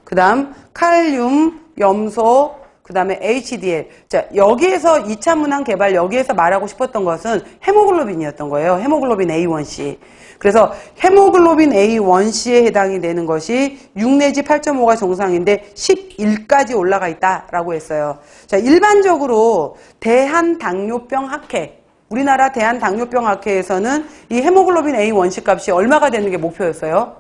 그 다음 칼륨, 염소, 그 다음에 HDL. 자, 여기에서 2차 문항 개발, 여기에서 말하고 싶었던 것은 헤모글로빈이었던 거예요. 헤모글로빈 A1C. 그래서 헤모글로빈 A1C에 해당이 되는 것이 6 내지 8.5가 정상인데 11까지 올라가 있다라고 했어요. 자, 일반적으로 대한당뇨병 학회, 우리나라 대한당뇨병 학회에서는 이 헤모글로빈 A1C 값이 얼마가 되는 게 목표였어요?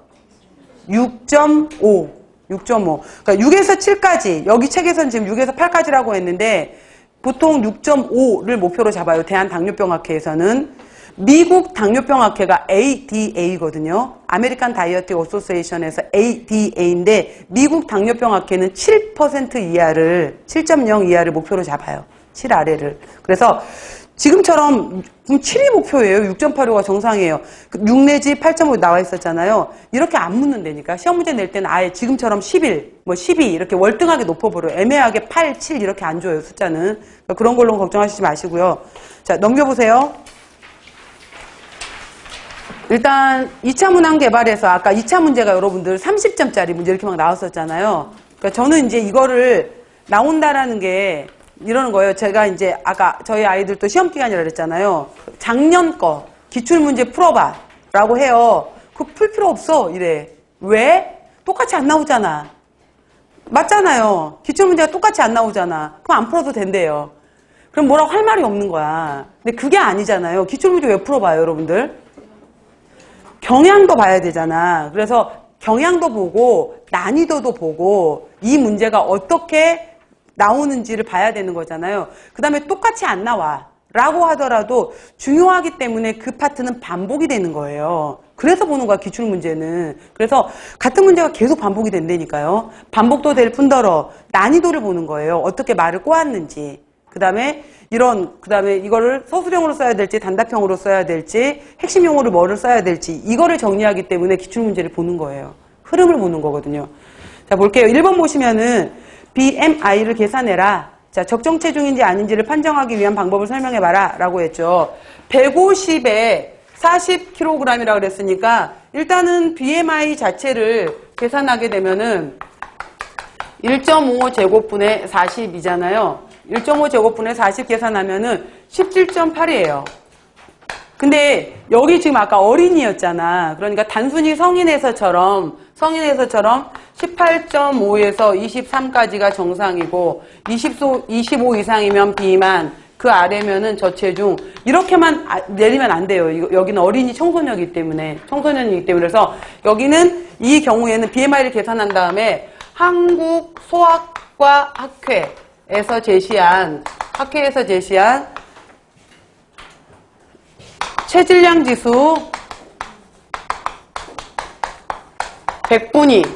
6.5. 6.5. 그러니까 6에서 7까지, 여기 책에서는 지금 6에서 8까지라고 했는데 보통 6.5를 목표로 잡아요. 대한당뇨병학회에서는. 미국 당뇨병학회가 ADA거든요. 아메리칸 다이어티 어소시에이션에서 ADA인데 미국 당뇨병학회는 7% 이하를, 7.0 이하를 목표로 잡아요. 7 아래를. 그래서 지금처럼 7이 목표예요. 6.85가 정상이에요. 6 내지 8.5 나와 있었잖아요. 이렇게 안 묻는다니까. 시험 문제 낼 때는 아예 지금처럼 11, 뭐 12 이렇게 월등하게 높아버려요. 애매하게 8, 7 이렇게 안 줘요. 숫자는. 그런 걸로 걱정하시지 마시고요. 자, 넘겨보세요. 일단 2차 문항 개발에서 아까 2차 문제가 여러분들 30점짜리 문제 이렇게 막 나왔었잖아요. 그러니까 저는 이제 이거를 나온다라는 게 이러는 거예요. 제가 이제 아까 저희 아이들도 시험 기간이라 그랬잖아요. 작년 거 기출문제 풀어봐 라고 해요. 그거 풀 필요 없어 이래. 왜? 똑같이 안 나오잖아. 맞잖아요. 기출문제가 똑같이 안 나오잖아. 그럼 안 풀어도 된대요. 그럼 뭐라고 할 말이 없는 거야. 근데 그게 아니잖아요. 기출문제 왜 풀어봐요 여러분들? 경향도 봐야 되잖아. 그래서 경향도 보고 난이도도 보고 이 문제가 어떻게 나오는지를 봐야 되는 거잖아요. 그 다음에 똑같이 안 나와 라고 하더라도 중요하기 때문에 그 파트는 반복이 되는 거예요. 그래서 보는 거야 기출문제는. 그래서 같은 문제가 계속 반복이 된다니까요. 반복도 될 뿐더러 난이도를 보는 거예요. 어떻게 말을 꼬았는지. 그 다음에 이거를 서술형으로 써야 될지 단답형으로 써야 될지 핵심 용어를 뭐를 써야 될지 이거를 정리하기 때문에 기출문제를 보는 거예요. 흐름을 보는 거거든요. 자, 볼게요. 1번 보시면은 BMI를 계산해라. 자, 적정 체중인지 아닌지를 판정하기 위한 방법을 설명해봐라 라고 했죠. 150에 40kg이라고 그랬으니까 일단은 BMI 자체를 계산하게 되면은 1.5 제곱분의 40이잖아요. 1.5 제곱분의 40 계산하면은 17.8이에요. 근데 여기 지금 아까 어린이였잖아. 그러니까 단순히 성인에서처럼 18.5에서 23까지가 정상이고 25 이상이면 비만, 그 아래면은 저체중 이렇게만 내리면 안 돼요. 여기는 어린이 청소년이기 때문에 그래서 여기는 이 경우에는 BMI를 계산한 다음에 한국 소아과 학회에서 제시한 체질량 지수 100분위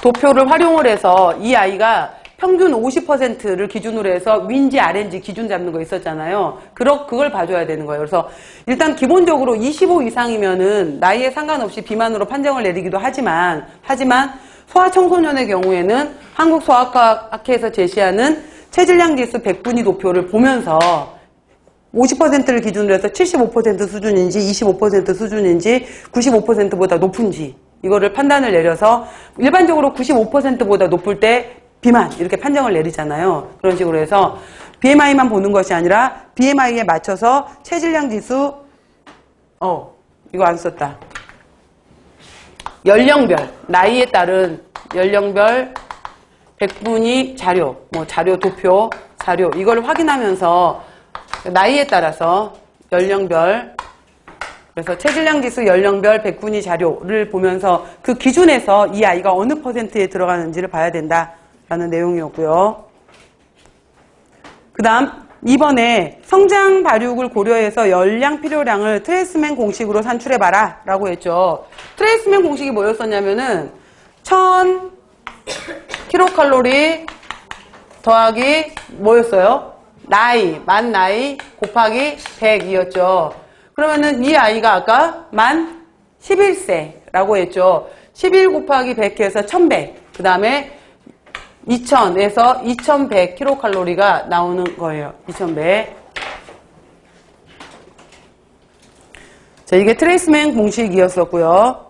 도표를 활용을 해서 이 아이가 평균 50%를 기준으로 해서 윈지 아래인지 기준 잡는 거 있었잖아요. 그걸 봐줘야 되는 거예요. 그래서 일단 기본적으로 25 이상이면은 나이에 상관없이 비만으로 판정을 내리기도 하지만 소아청소년의 경우에는 한국소아과학회에서 제시하는 체질량 지수 100분위 도표를 보면서 50%를 기준으로 해서 75% 수준인지 25% 수준인지 95%보다 높은지 이거를 판단을 내려서 일반적으로 95%보다 높을 때 비만 이렇게 판정을 내리잖아요. 그런 식으로 해서 BMI만 보는 것이 아니라 BMI에 맞춰서 체질량 지수 이거 안 썼다. 연령별 나이에 따른 연령별 100분위 자료 자료 도표 자료 이걸 확인하면서 나이에 따라서 연령별 그래서 체질량 지수 연령별 100분위 자료를 보면서 그 기준에서 이 아이가 어느 퍼센트에 들어가는지를 봐야 된다라는 내용이었고요. 그 다음 2번에 성장 발육을 고려해서 열량 필요량을 트레이스맨 공식으로 산출해봐라 라고 했죠. 트레이스맨 공식이 뭐였었냐면은 1000 킬로칼로리 더하기 뭐였어요? 나이, 만 나이 곱하기 100이었죠. 그러면은 이 아이가 아까 만 11세라고 했죠. 11 곱하기 100 해서 1100. 그 다음에 2000에서 2100 킬로칼로리가 나오는 거예요. 2100. 자, 이게 트레이스맨 공식이었었고요.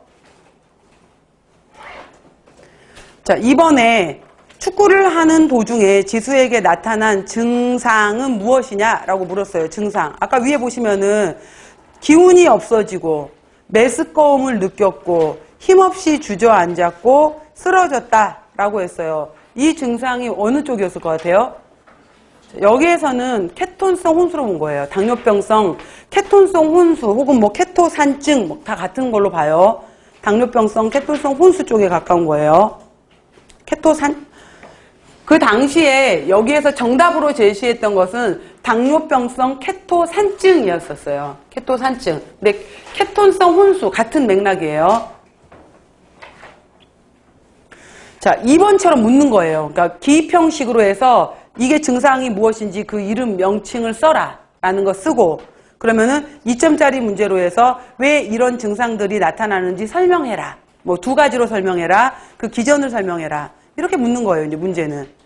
자, 이번에 축구를 하는 도중에 지수에게 나타난 증상은 무엇이냐라고 물었어요. 증상. 아까 위에 보시면은 기운이 없어지고 메스꺼움을 느꼈고 힘없이 주저앉았고 쓰러졌다라고 했어요. 이 증상이 어느 쪽이었을 것 같아요? 여기에서는 케톤성 혼수로 본 거예요. 당뇨병성 케톤성 혼수 혹은 뭐 케토산증 뭐 다 같은 걸로 봐요. 당뇨병성 케톤성 혼수 쪽에 가까운 거예요. 케토산 그 당시에 여기에서 정답으로 제시했던 것은 당뇨병성 케토산증이었었어요. 케토산증. 근데 케톤성 혼수 같은 맥락이에요. 자, 2번처럼 묻는 거예요. 그러니까 기입형식으로 해서 이게 증상이 무엇인지 그 이름 명칭을 써라 라는 거 쓰고 그러면은 2점짜리 문제로 해서 왜 이런 증상들이 나타나는지 설명해라. 뭐 2가지로 설명해라. 그 기전을 설명해라. 이렇게 묻는 거예요. 이제 문제는.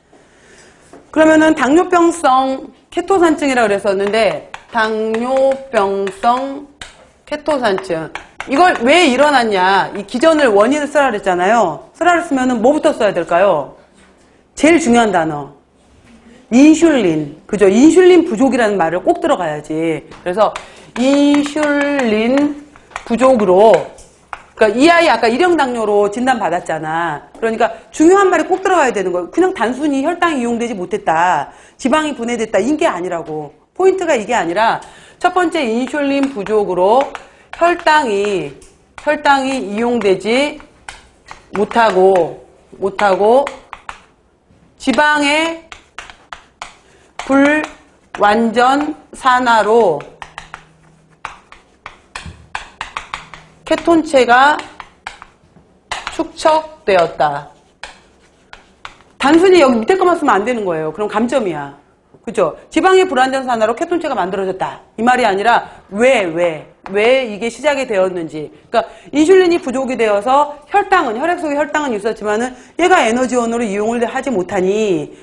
그러면은 당뇨병성 케토산증이라고 그랬었는데 당뇨병성 케토산증 이걸 왜 일어났냐 이 기전을 원인을 쓰라 그랬잖아요. 쓰라 그랬으면은 뭐부터 써야 될까요? 제일 중요한 단어 인슐린. 그죠? 인슐린 부족이라는 말을 꼭 들어가야지. 그래서 인슐린 부족으로 그러니까 이 아이 아까 일형 당뇨로 진단받았잖아. 그러니까 중요한 말이 꼭 들어가야 되는 거예요. 그냥 단순히 혈당이 이용되지 못했다. 지방이 분해됐다. 이게 아니라고. 포인트가 이게 아니라 첫 번째 인슐린 부족으로 혈당이 이용되지 못하고 지방의 불완전 산화로 케톤체가 축적되었다. 단순히 여기 밑에 것만 쓰면 안 되는 거예요. 그럼 감점이야. 그죠? 지방의 불완전 산화로 케톤체가 만들어졌다. 이 말이 아니라 왜 이게 시작이 되었는지. 그러니까 인슐린이 부족이 되어서 혈액 속에 혈당은 있었지만은 얘가 에너지원으로 이용을 하지 못하니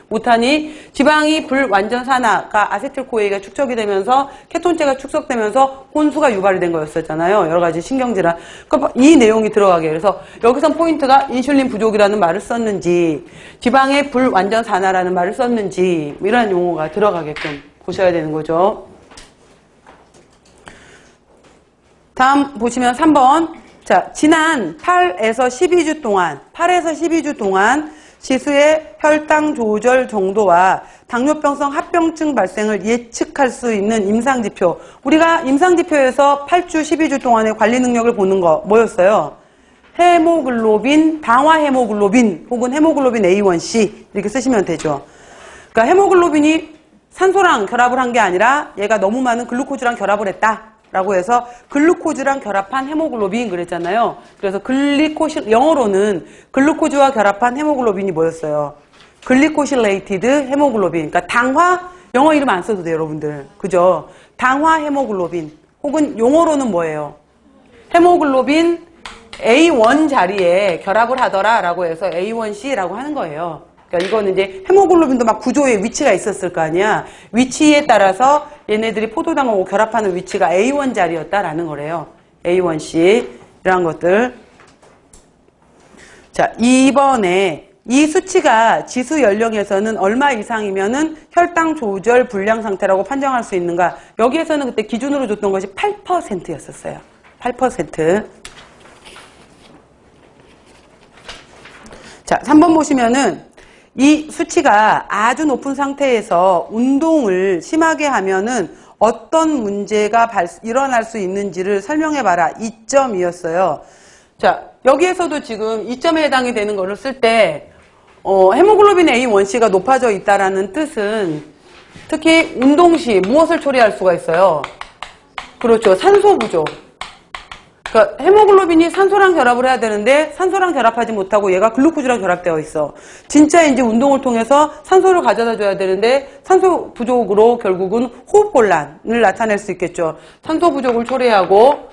지방이 불완전 산화가 아세틸코에가 축적이 되면서 케톤체가 축적되면서 혼수가 유발이 된 거였었잖아요. 여러 가지 신경질환. 그러니까 이 내용이 들어가게. 그래서 여기선 포인트가 인슐린 부족이라는 말을 썼는지 지방의 불완전 산화라는 말을 썼는지 이런 용어가 들어가게끔 보셔야 되는 거죠. 다음 보시면 3번. 자, 지난 8에서 12주 동안 지수의 혈당 조절 정도와 당뇨병성 합병증 발생을 예측할 수 있는 임상지표. 우리가 임상지표에서 8주, 12주 동안의 관리 능력을 보는 거 뭐였어요? 헤모글로빈, 당화 헤모글로빈 혹은 헤모글로빈 A1C 이렇게 쓰시면 되죠. 그러니까 헤모글로빈이 산소랑 결합을 한 게 아니라 얘가 너무 많은 글루코즈랑 결합을 했다. 라고 해서 글루코즈랑 결합한 헤모글로빈 그랬잖아요. 그래서 영어로는 글루코즈와 결합한 헤모글로빈이 뭐였어요? 글리코실레이티드 헤모글로빈. 그러니까 당화, 영어 이름 안 써도 돼요, 여러분들. 그죠? 당화 헤모글로빈. 혹은 용어로는 뭐예요? 헤모글로빈 A1 자리에 결합을 하더라 라고 해서 A1C라고 하는 거예요. 그러니까 이거는 이제 헤모글로빈도 막 구조에 위치가 있었을 거 아니야. 위치에 따라서 얘네들이 포도당하고 결합하는 위치가 A1 자리였다라는 거래요. A1C 이런 것들. 자, 이번에 이 수치가 지수 연령에서는 얼마 이상이면은 혈당 조절 불량 상태라고 판정할 수 있는가? 여기에서는 그때 기준으로 줬던 것이 8%였었어요. 8%. 자, 3번 보시면은 이 수치가 아주 높은 상태에서 운동을 심하게 하면은 어떤 문제가 일어날 수 있는지를 설명해봐라. 2점이었어요. 자, 여기에서도 지금 2점에 해당이 되는 거를 쓸 때, 헤모글로빈 A1C가 높아져 있다라는 뜻은 특히 운동 시 무엇을 초래할 수가 있어요? 그렇죠. 산소 부족. 그러니까 헤모글로빈이 산소랑 결합을 해야 되는데 산소랑 결합하지 못하고 얘가 글루코즈랑 결합되어 있어. 진짜 이제 운동을 통해서 산소를 가져다 줘야 되는데 산소 부족으로 결국은 호흡곤란을 나타낼 수 있겠죠. 산소 부족을 초래하고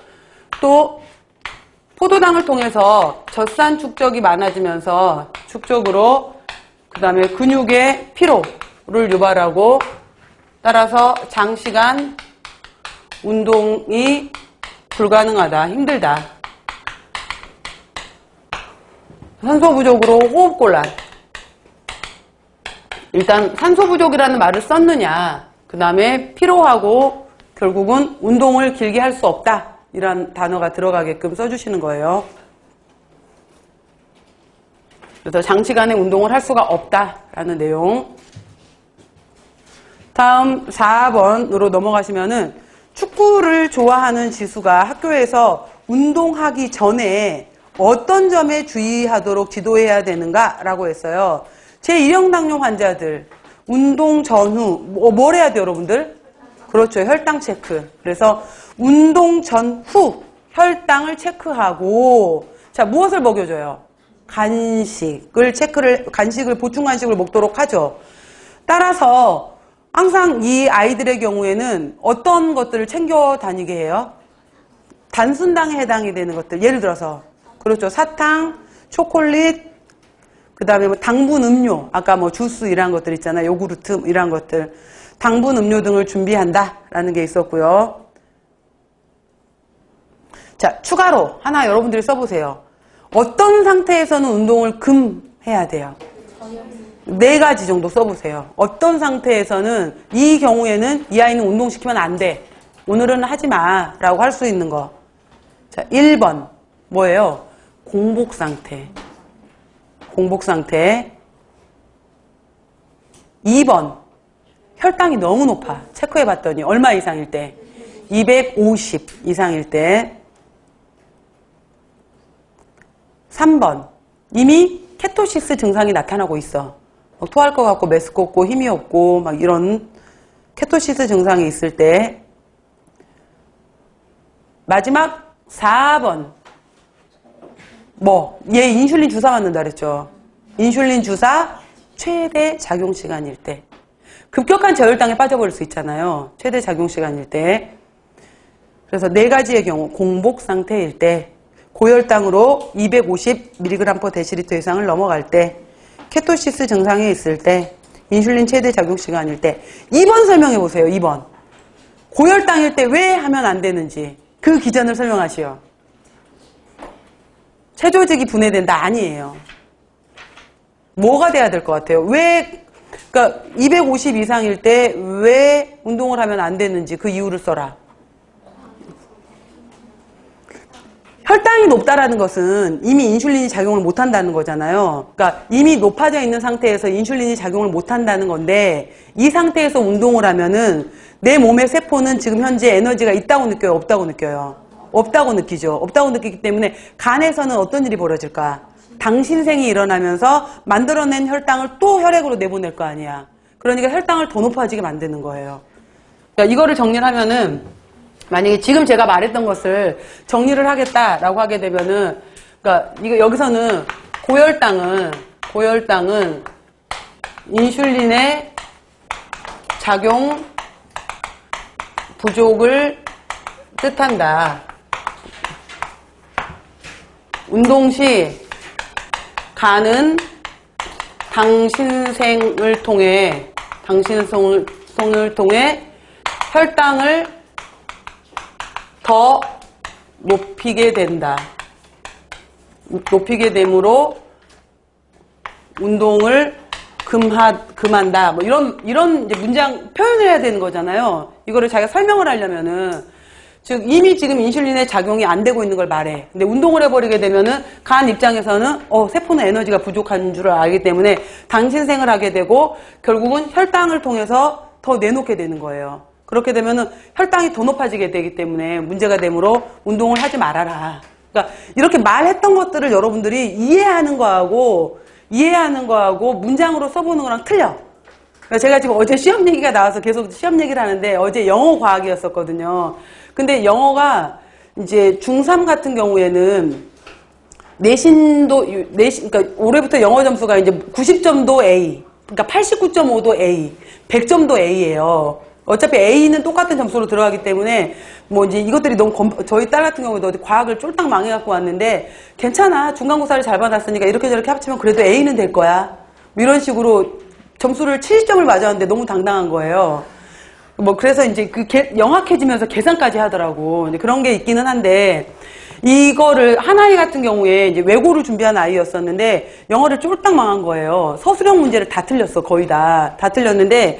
또 포도당을 통해서 젖산 축적이 많아지면서 축적으로 그 다음에 근육의 피로를 유발하고 따라서 장시간 운동이 불가능하다, 힘들다. 산소 부족으로 호흡곤란. 일단 산소 부족이라는 말을 썼느냐, 그 다음에 피로하고 결국은 운동을 길게 할 수 없다, 이런 단어가 들어가게끔 써주시는 거예요. 그래서 장시간에 운동을 할 수가 없다라는 내용. 다음 4번으로 넘어가시면은 축구를 좋아하는 지수가 학교에서 운동하기 전에 어떤 점에 주의하도록 지도해야 되는가 라고 했어요. 제1형 당뇨 환자들 운동 전후 뭘 해야 돼요, 여러분들? 그렇죠, 혈당 체크. 그래서 운동 전후 혈당을 체크하고, 자, 무엇을 먹여줘요? 간식을 보충 간식을 먹도록 하죠. 따라서 항상 이 아이들의 경우에는 어떤 것들을 챙겨 다니게 해요? 단순당에 해당이 되는 것들. 예를 들어서, 그렇죠, 사탕, 초콜릿, 그 다음에 뭐 당분 음료, 아까 뭐 주스 이런 것들 있잖아요. 요구르트 이런 것들. 당분 음료 등을 준비한다라는 게 있었고요. 자, 추가로 하나 여러분들이 써보세요. 어떤 상태에서는 운동을 금해야 돼요? 4가지 정도 써보세요. 어떤 상태에서는 이 경우에는 이 아이는 운동시키면 안 돼. 오늘은 하지 마 라고 할 수 있는 거. 자, 1번 뭐예요? 공복 상태. 공복 상태. 2번 혈당이 너무 높아. 체크해 봤더니 얼마 이상일 때? 250 이상일 때. 3번 이미 케토시스 증상이 나타나고 있어. 토할 것 같고 메스껍고 힘이 없고 막 이런 케토시스 증상이 있을 때. 마지막 4번 얘 인슐린 주사 맞는다 그랬죠. 인슐린 주사 최대 작용 시간일 때. 급격한 저혈당에 빠져버릴 수 있잖아요. 최대 작용 시간일 때. 그래서 4가지의 경우 공복 상태일 때, 고혈당으로 250mg/dL 이상을 넘어갈 때, 케토시스 증상이 있을 때, 인슐린 최대 작용 시간일 때. 2번 설명해 보세요. 2번. 고혈당일 때 왜 하면 안 되는지 그 기전을 설명하시오. 체조직이 분해된다? 아니에요. 뭐가 돼야 될 것 같아요? 그러니까 250 이상일 때 왜 운동을 하면 안 되는지 그 이유를 써라. 혈당이 높다라는 것은 이미 인슐린이 작용을 못한다는 거잖아요. 그러니까 이미 높아져 있는 상태에서 인슐린이 작용을 못한다는 건데, 이 상태에서 운동을 하면은 내 몸의 세포는 지금 현재 에너지가 있다고 느껴요? 없다고 느껴요? 없다고 느끼죠. 없다고 느끼기 때문에 간에서는 어떤 일이 벌어질까? 당신생이 일어나면서 만들어낸 혈당을 또 혈액으로 내보낼 거 아니야. 그러니까 혈당을 더 높아지게 만드는 거예요. 그러니까 이거를 정리를 하면은, 만약에 지금 제가 말했던 것을 정리를 하겠다라고 하게 되면은, 그러니까 여기서는 고혈당은 인슐린의 작용 부족을 뜻한다. 운동 시 간은 당신생을 통해 혈당을 더 높이게 된다. 높이게 되므로 운동을 금한다. 뭐 이런 이제 문장 표현을 해야 되는 거잖아요. 이거를 자기가 설명을 하려면은, 즉 이미 지금 인슐린의 작용이 안 되고 있는 걸 말해. 근데 운동을 해버리게 되면은 간 입장에서는 세포는 에너지가 부족한 줄을 알기 때문에 당신생을 하게 되고 결국은 혈당을 통해서 더 내놓게 되는 거예요. 그렇게 되면은 혈당이 더 높아지게 되기 때문에 문제가 되므로 운동을 하지 말아라. 그러니까 이렇게 말했던 것들을 여러분들이 이해하는 거하고 문장으로 써보는 거랑 틀려. 그러니까 제가 지금 어제 시험 얘기가 나와서 계속 시험 얘기를 하는데, 어제 영어 과학이었었거든요. 근데 영어가 이제 중3 같은 경우에는 그러니까 올해부터 영어 점수가 이제 90점도 A, 그러니까 89.5도 A, 100점도 A예요. 어차피 A는 똑같은 점수로 들어가기 때문에 뭐 이제 이것들이 너무 저희 딸 같은 경우도 어디 과학을 쫄딱 망해갖고 왔는데 괜찮아. 중간고사를 잘 받았으니까 이렇게 저렇게 합치면 그래도 A는 될 거야. 뭐 이런 식으로 점수를 70점을 맞았는데 너무 당당한 거예요. 뭐 그래서 이제 영악해지면서 계산까지 하더라고. 이제 그런 게 있기는 한데 이거를 한 아이 같은 경우에 이제 외고를 준비한 아이였었는데 영어를 쫄딱 망한 거예요. 서술형 문제를 다 틀렸어. 거의 다 틀렸는데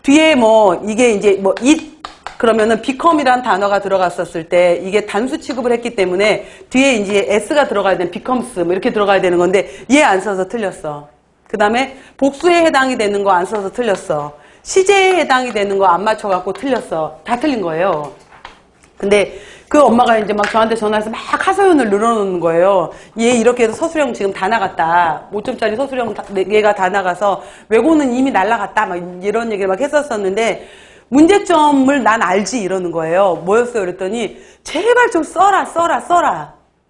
뒤에 뭐 이게 이제 뭐 it 그러면은 become이라는 단어가 들어갔었을 때 이게 단수 취급을 했기 때문에 뒤에 이제 s가 들어가야 되는 becomes 뭐 이렇게 들어가야 되는 건데 얘 안 써서 틀렸어. 그 다음에 복수에 해당이 되는 거 안 써서 틀렸어. 시제에 해당이 되는 거 안 맞춰갖고 틀렸어. 다 틀린 거예요. 근데 그 엄마가 이제 막 저한테 전화해서 막 하소연을 늘어놓는 거예요. 얘 이렇게 해서 서술형 지금 다 나갔다. 5점짜리 서술형 얘가 다 나가서 외고는 이미 날라갔다. 막 이런 얘기를 막 했었었는데 문제점을 난 알지 이러는 거예요. 뭐였어요? 그랬더니 제발 좀 써라.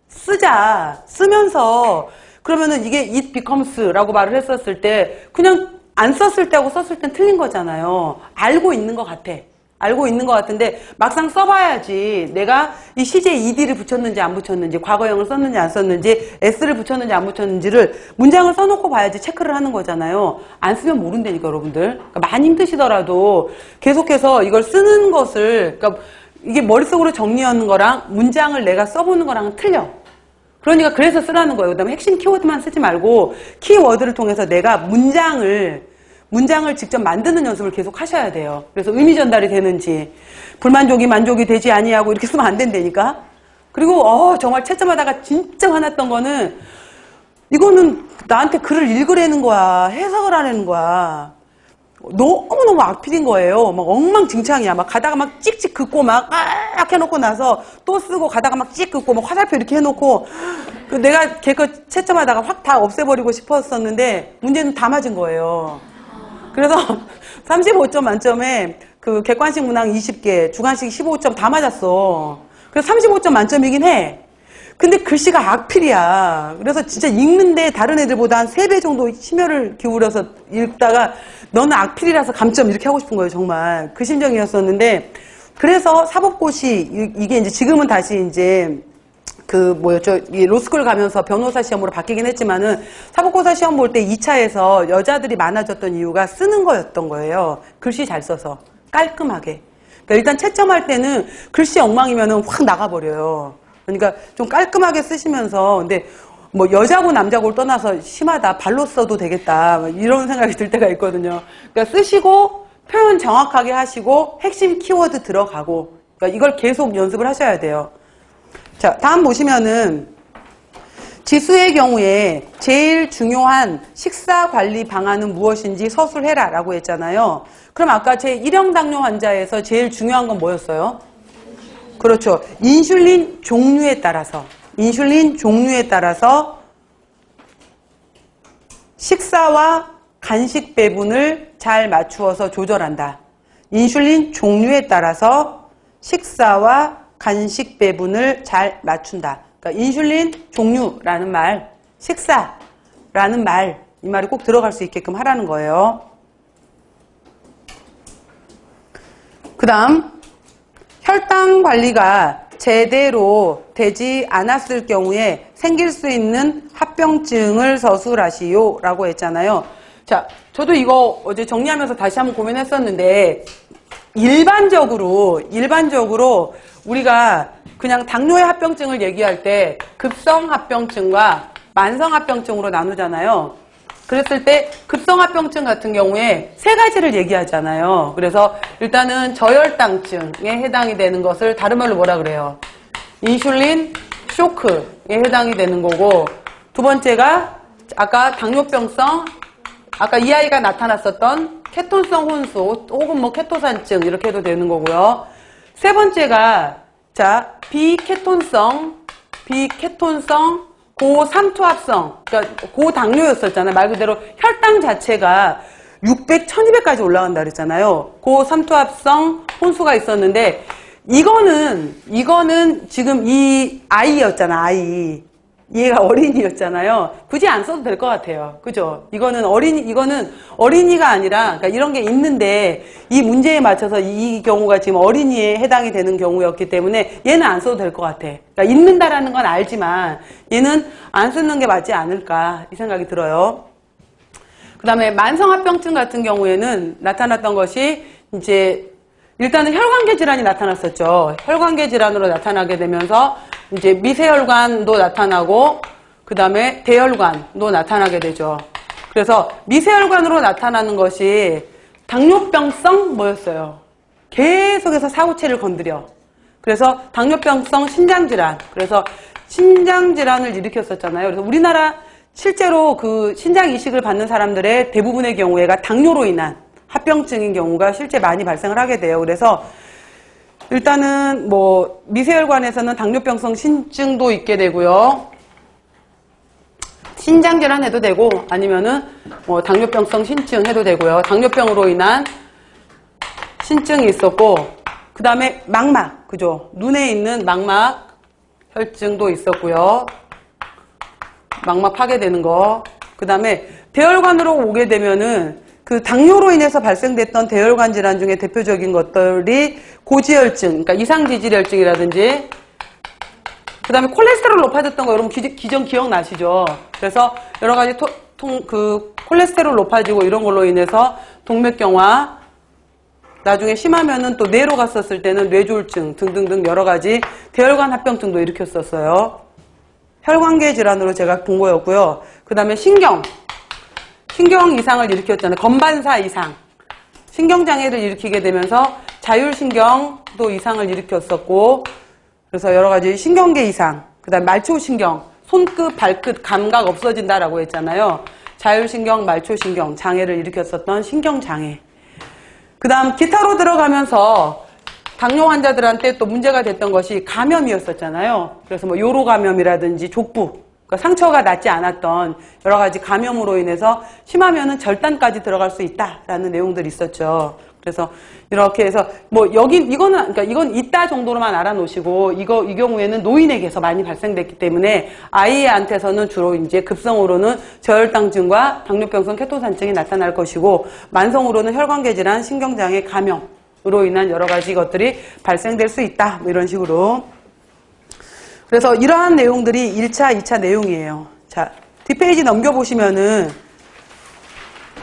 쓰자. 쓰면서 그러면은 이게 it becomes라고 말을 했었을 때 그냥 안 썼을 때하고 썼을 땐 틀린 거잖아요. 알고 있는 것 같아. 알고 있는 것 같은데 막상 써봐야지 내가 이 시제에 ed를 붙였는지 안 붙였는지 과거형을 썼는지 안 썼는지 s를 붙였는지 안 붙였는지를 문장을 써놓고 봐야지 체크를 하는 거잖아요. 안 쓰면 모른다니까 여러분들. 그러니까 많이 힘드시더라도 계속해서 이걸 쓰는 것을 그러니까 이게 머릿속으로 정리하는 거랑 문장을 내가 써보는 거랑은 틀려. 그러니까 그래서 쓰라는 거예요. 그다음에 핵심 키워드만 쓰지 말고 키워드를 통해서 내가 문장을 직접 만드는 연습을 계속 하셔야 돼요. 그래서 의미 전달이 되는지 불만족이 만족이 되지 아니하고 이렇게 쓰면 안 된다니까. 그리고 정말 채점하다가 진짜 화났던 거는 이거는 나한테 글을 읽으라는 거야. 해석을 하라는 거야. 너무너무 악필인 거예요. 막 엉망진창이야. 막 가다가 막 찍찍 긋고 막 해놓고 나서 또 쓰고 가다가 막 찍 긋고 막 화살표 이렇게 해놓고 내가 걔 거 채점하다가 확 다 없애버리고 싶었었는데 문제는 다 맞은 거예요. 그래서 35점 만점에 그 객관식 문항 20개, 주관식 15점 다 맞았어. 그래서 35점 만점이긴 해. 근데 글씨가 악필이야. 그래서 진짜 읽는데 다른 애들보다 한 3배 정도 심혈을 기울여서 읽다가 너는 악필이라서 감점 이렇게 하고 싶은 거예요, 정말. 그 심정이었었는데. 그래서 사법고시, 이게 이제 지금은 다시 이제 로스쿨 가면서 변호사 시험으로 바뀌긴 했지만은 사법고사 시험 볼 때 2차에서 여자들이 많아졌던 이유가 쓰는 거였던 거예요. 글씨 잘 써서. 깔끔하게. 그러니까 일단 채점할 때는 글씨 엉망이면은 확 나가버려요. 그러니까 좀 깔끔하게 쓰시면서, 근데 뭐 여자고 남자고를 떠나서 심하다. 발로 써도 되겠다. 이런 생각이 들 때가 있거든요. 그러니까 쓰시고 표현 정확하게 하시고 핵심 키워드 들어가고, 그러니까 이걸 계속 연습을 하셔야 돼요. 자, 다음 보시면은 지수의 경우에 제일 중요한 식사 관리 방안은 무엇인지 서술해라 라고 했잖아요. 그럼 아까 제 1형 당뇨 환자에서 제일 중요한 건 뭐였어요? 그렇죠. 인슐린 종류에 따라서 식사와 간식 배분을 잘 맞추어서 조절한다. 인슐린 종류에 따라서 식사와 간식 배분을 잘 맞춘다. 그러니까 인슐린 종류라는 말, 식사라는 말, 이 말이 꼭 들어갈 수 있게끔 하라는 거예요. 그 다음 혈당 관리가 제대로 되지 않았을 경우에 생길 수 있는 합병증을 서술하시오 라고 했잖아요. 자, 저도 이거 어제 정리하면서 다시 한번 고민했었는데 일반적으로 우리가 그냥 당뇨의 합병증을 얘기할 때 급성 합병증과 만성 합병증으로 나누잖아요. 그랬을 때 급성 합병증 같은 경우에 3가지를 얘기하잖아요. 그래서 일단은 저혈당증에 해당이 되는 것을 다른 말로 뭐라 그래요? 인슐린 쇼크에 해당이 되는 거고, 두 번째가 아까 당뇨병성, 아까 이 아이가 나타났었던 케톤성 혼수 혹은 뭐 케토산증 이렇게 해도 되는 거고요. 세 번째가 비케톤성 고삼투압성, 그러니까 고당뇨였었잖아요. 말 그대로 혈당 자체가 600, 1200까지 올라간다 그랬잖아요. 고삼투압성 혼수가 있었는데 이거는 지금 이 아이였잖아, 아이. 얘가 어린이였잖아요. 굳이 안 써도 될 것 같아요. 그죠? 이거는 어린이가 아니라, 그러니까 이런 게 있는데, 이 문제에 맞춰서 이 경우가 지금 어린이에 해당이 되는 경우였기 때문에, 얘는 안 써도 될 것 같아. 그러니까 있는다라는 건 알지만, 얘는 안 쓰는 게 맞지 않을까, 이 생각이 들어요. 그 다음에 만성합병증 같은 경우에는 나타났던 것이, 이제, 일단은 혈관계 질환이 나타났었죠. 혈관계 질환으로 나타나게 되면서 이제 미세혈관도 나타나고 그 다음에 대혈관도 나타나게 되죠. 그래서 미세혈관으로 나타나는 것이 당뇨병성 뭐였어요? 계속해서 사고체를 건드려. 그래서 당뇨병성 신장질환. 그래서 신장질환을 일으켰었잖아요. 그래서 우리나라 실제로 그 신장 이식을 받는 사람들의 대부분의 경우에가 당뇨로 인한 합병증인 경우가 실제 많이 발생을 하게 돼요. 그래서 일단은 뭐 미세혈관에서는 당뇨병성 신증도 있게 되고요. 신장질환 해도 되고 아니면은 뭐 당뇨병성 신증 해도 되고요. 당뇨병으로 인한 신증이 있었고 그 다음에 망막, 그죠? 눈에 있는 망막 혈증도 있었고요. 망막 파괴되는 거. 그 다음에 대혈관으로 오게 되면은 그 당뇨로 인해서 발생됐던 대혈관 질환 중에 대표적인 것들이 고지혈증, 그러니까 이상지질혈증이라든지 그 다음에 콜레스테롤 높아졌던 거 여러분 기전 기억나시죠? 그래서 여러 가지 그 콜레스테롤 높아지고 이런 걸로 인해서 동맥경화, 나중에 심하면은 또 뇌로 갔었을 때는 뇌졸중 등등등 여러 가지 대혈관 합병증도 일으켰었어요. 혈관계 질환으로 제가 본 거였고요. 그 다음에 신경 이상을 일으켰잖아요. 건반사 이상. 신경장애를 일으키게 되면서 자율신경도 이상을 일으켰었고, 그래서 여러 가지 신경계 이상, 그 다음에 말초신경, 손끝, 발끝 감각 없어진다라고 했잖아요. 자율신경, 말초신경 장애를 일으켰었던 신경장애. 그 다음 기타로 들어가면서 당뇨 환자들한테 또 문제가 됐던 것이 감염이었었잖아요. 그래서 뭐 요로 감염이라든지 족부, 그러니까 상처가 낫지 않았던 여러 가지 감염으로 인해서 심하면은 절단까지 들어갈 수 있다라는 내용들이 있었죠. 그래서 이렇게 해서 뭐 그러니까 이건 있다 정도로만 알아놓으시고 이 경우에는 노인에게서 많이 발생됐기 때문에 아이한테서는 주로 이제 급성으로는 저혈당증과 당뇨병성 케토산증이 나타날 것이고 만성으로는 혈관계 질환, 신경장애, 감염으로 인한 여러 가지 것들이 발생될 수 있다. 뭐 이런 식으로. 그래서 이러한 내용들이 1차, 2차 내용이에요. 자, 뒷페이지 넘겨보시면은,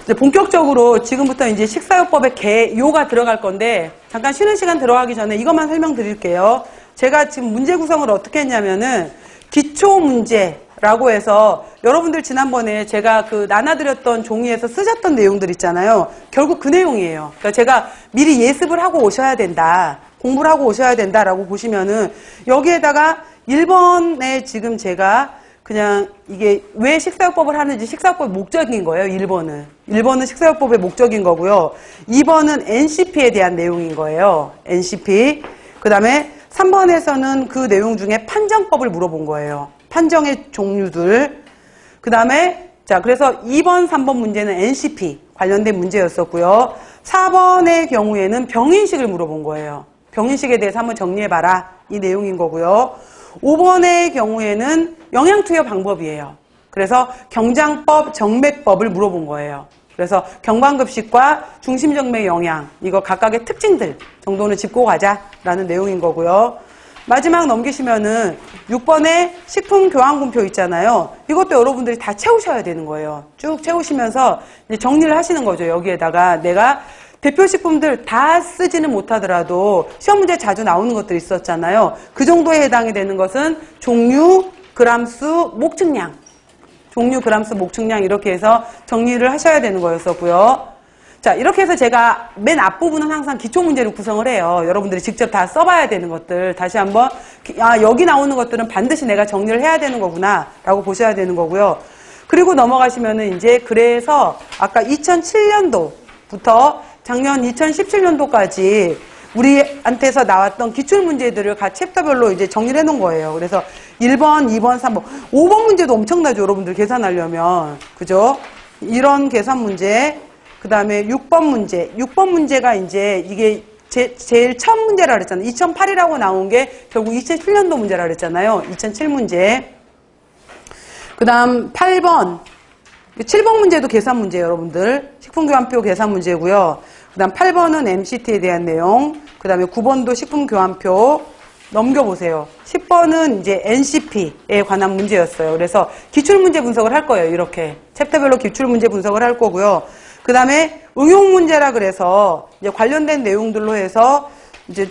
이제 본격적으로 지금부터 이제 식사요법의 개요가 들어갈 건데, 잠깐 쉬는 시간 들어가기 전에 이것만 설명드릴게요. 제가 지금 문제 구성을 어떻게 했냐면은, 기초 문제라고 해서, 여러분들 지난번에 제가 그 나눠드렸던 종이에서 쓰셨던 내용들 있잖아요. 결국 그 내용이에요. 그러니까 제가 미리 예습을 하고 오셔야 된다. 공부를 하고 오셔야 된다라고 보시면은, 여기에다가 1번에 지금 제가 그냥 이게 왜 식사요법을 하는지 식사요법의 목적인 거예요. 1번은 식사요법의 목적인 거고요. 2번은 NCP에 대한 내용인 거예요. NCP. 그 다음에 3번에서는 그 내용 중에 판정법을 물어본 거예요. 판정의 종류들. 그 다음에 자 그래서 2번, 3번 문제는 NCP 관련된 문제였었고요. 4번의 경우에는 병인식을 물어본 거예요. 병인식에 대해서 한번 정리해봐라. 이 내용인 거고요. 5번의 경우에는 영양투여 방법이에요. 그래서 경장법, 정맥법을 물어본 거예요. 그래서 경관급식과 중심정맥 영양, 이거 각각의 특징들 정도는 짚고 가자라는 내용인 거고요. 마지막 넘기시면은 6번에 식품교환군표 있잖아요. 이것도 여러분들이 다 채우셔야 되는 거예요. 쭉 채우시면서 이제 정리를 하시는 거죠. 여기에다가 내가 대표식품들 다 쓰지는 못하더라도 시험 문제 자주 나오는 것들이 있었잖아요. 그 정도에 해당이 되는 것은 종류, 그람수, 목측량. 종류, 그람수, 목측량 이렇게 해서 정리를 하셔야 되는 거였었고요. 자, 이렇게 해서 제가 맨 앞부분은 항상 기초문제를 구성을 해요. 여러분들이 직접 다 써봐야 되는 것들. 다시 한번 여기 나오는 것들은 반드시 내가 정리를 해야 되는 거구나 라고 보셔야 되는 거고요. 그리고 넘어가시면은 이제 그래서 아까 2007년도부터 작년 2017년도까지 우리한테서 나왔던 기출문제들을 각 챕터별로 이제 정리를 해놓은 거예요. 그래서 1번, 2번, 3번, 5번 문제도 엄청나죠. 여러분들 계산하려면. 그죠? 이런 계산 문제. 그 다음에 6번 문제. 6번 문제가 이제 이게 제일 첫 문제라 그랬잖아요. 2008이라고 나온 게 결국 2007년도 문제라 그랬잖아요. 2007문제. 그 다음 8번. 7번 문제도 계산 문제예요, 여러분들. 식품교환표 계산 문제고요. 그 다음 8번은 MCT에 대한 내용. 그 다음에 9번도 식품교환표. 넘겨보세요. 10번은 이제 NCP에 관한 문제였어요. 그래서 기출문제 분석을 할 거예요. 이렇게. 챕터별로 기출문제 분석을 할 거고요. 그 다음에 응용문제라 그래서 이제 관련된 내용들로 해서 이제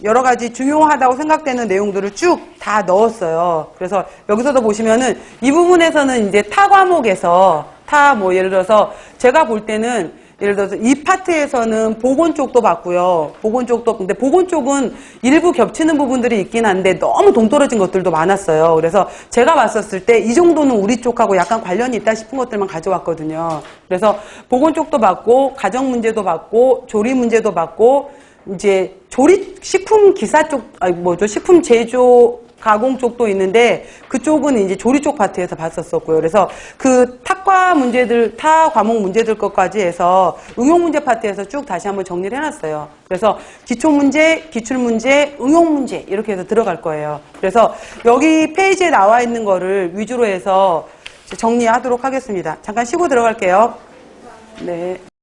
여러 가지 중요하다고 생각되는 내용들을 쭉 다 넣었어요. 그래서 여기서도 보시면은 이 부분에서는 이제 타 과목에서 예를 들어서 제가 볼 때는 예를 들어서 이 파트에서는 보건 쪽도 봤고요. 근데 보건 쪽은 일부 겹치는 부분들이 있긴 한데 너무 동떨어진 것들도 많았어요. 그래서 제가 봤었을 때 이 정도는 우리 쪽하고 약간 관련이 있다 싶은 것들만 가져왔거든요. 그래서 보건 쪽도 봤고, 가정 문제도 봤고, 조리 문제도 봤고, 이제 식품 기사 쪽, 식품 제조 가공 쪽도 있는데 그쪽은 이제 조리 쪽 파트에서 봤었었고요. 그래서 그 타 과목 문제들 것까지 해서 응용 문제 파트에서 쭉 다시 한번 정리를 해놨어요. 그래서 기초 문제, 기출 문제, 응용 문제 이렇게 해서 들어갈 거예요. 그래서 여기 페이지에 나와 있는 거를 위주로 해서 정리하도록 하겠습니다. 잠깐 쉬고 들어갈게요. 네.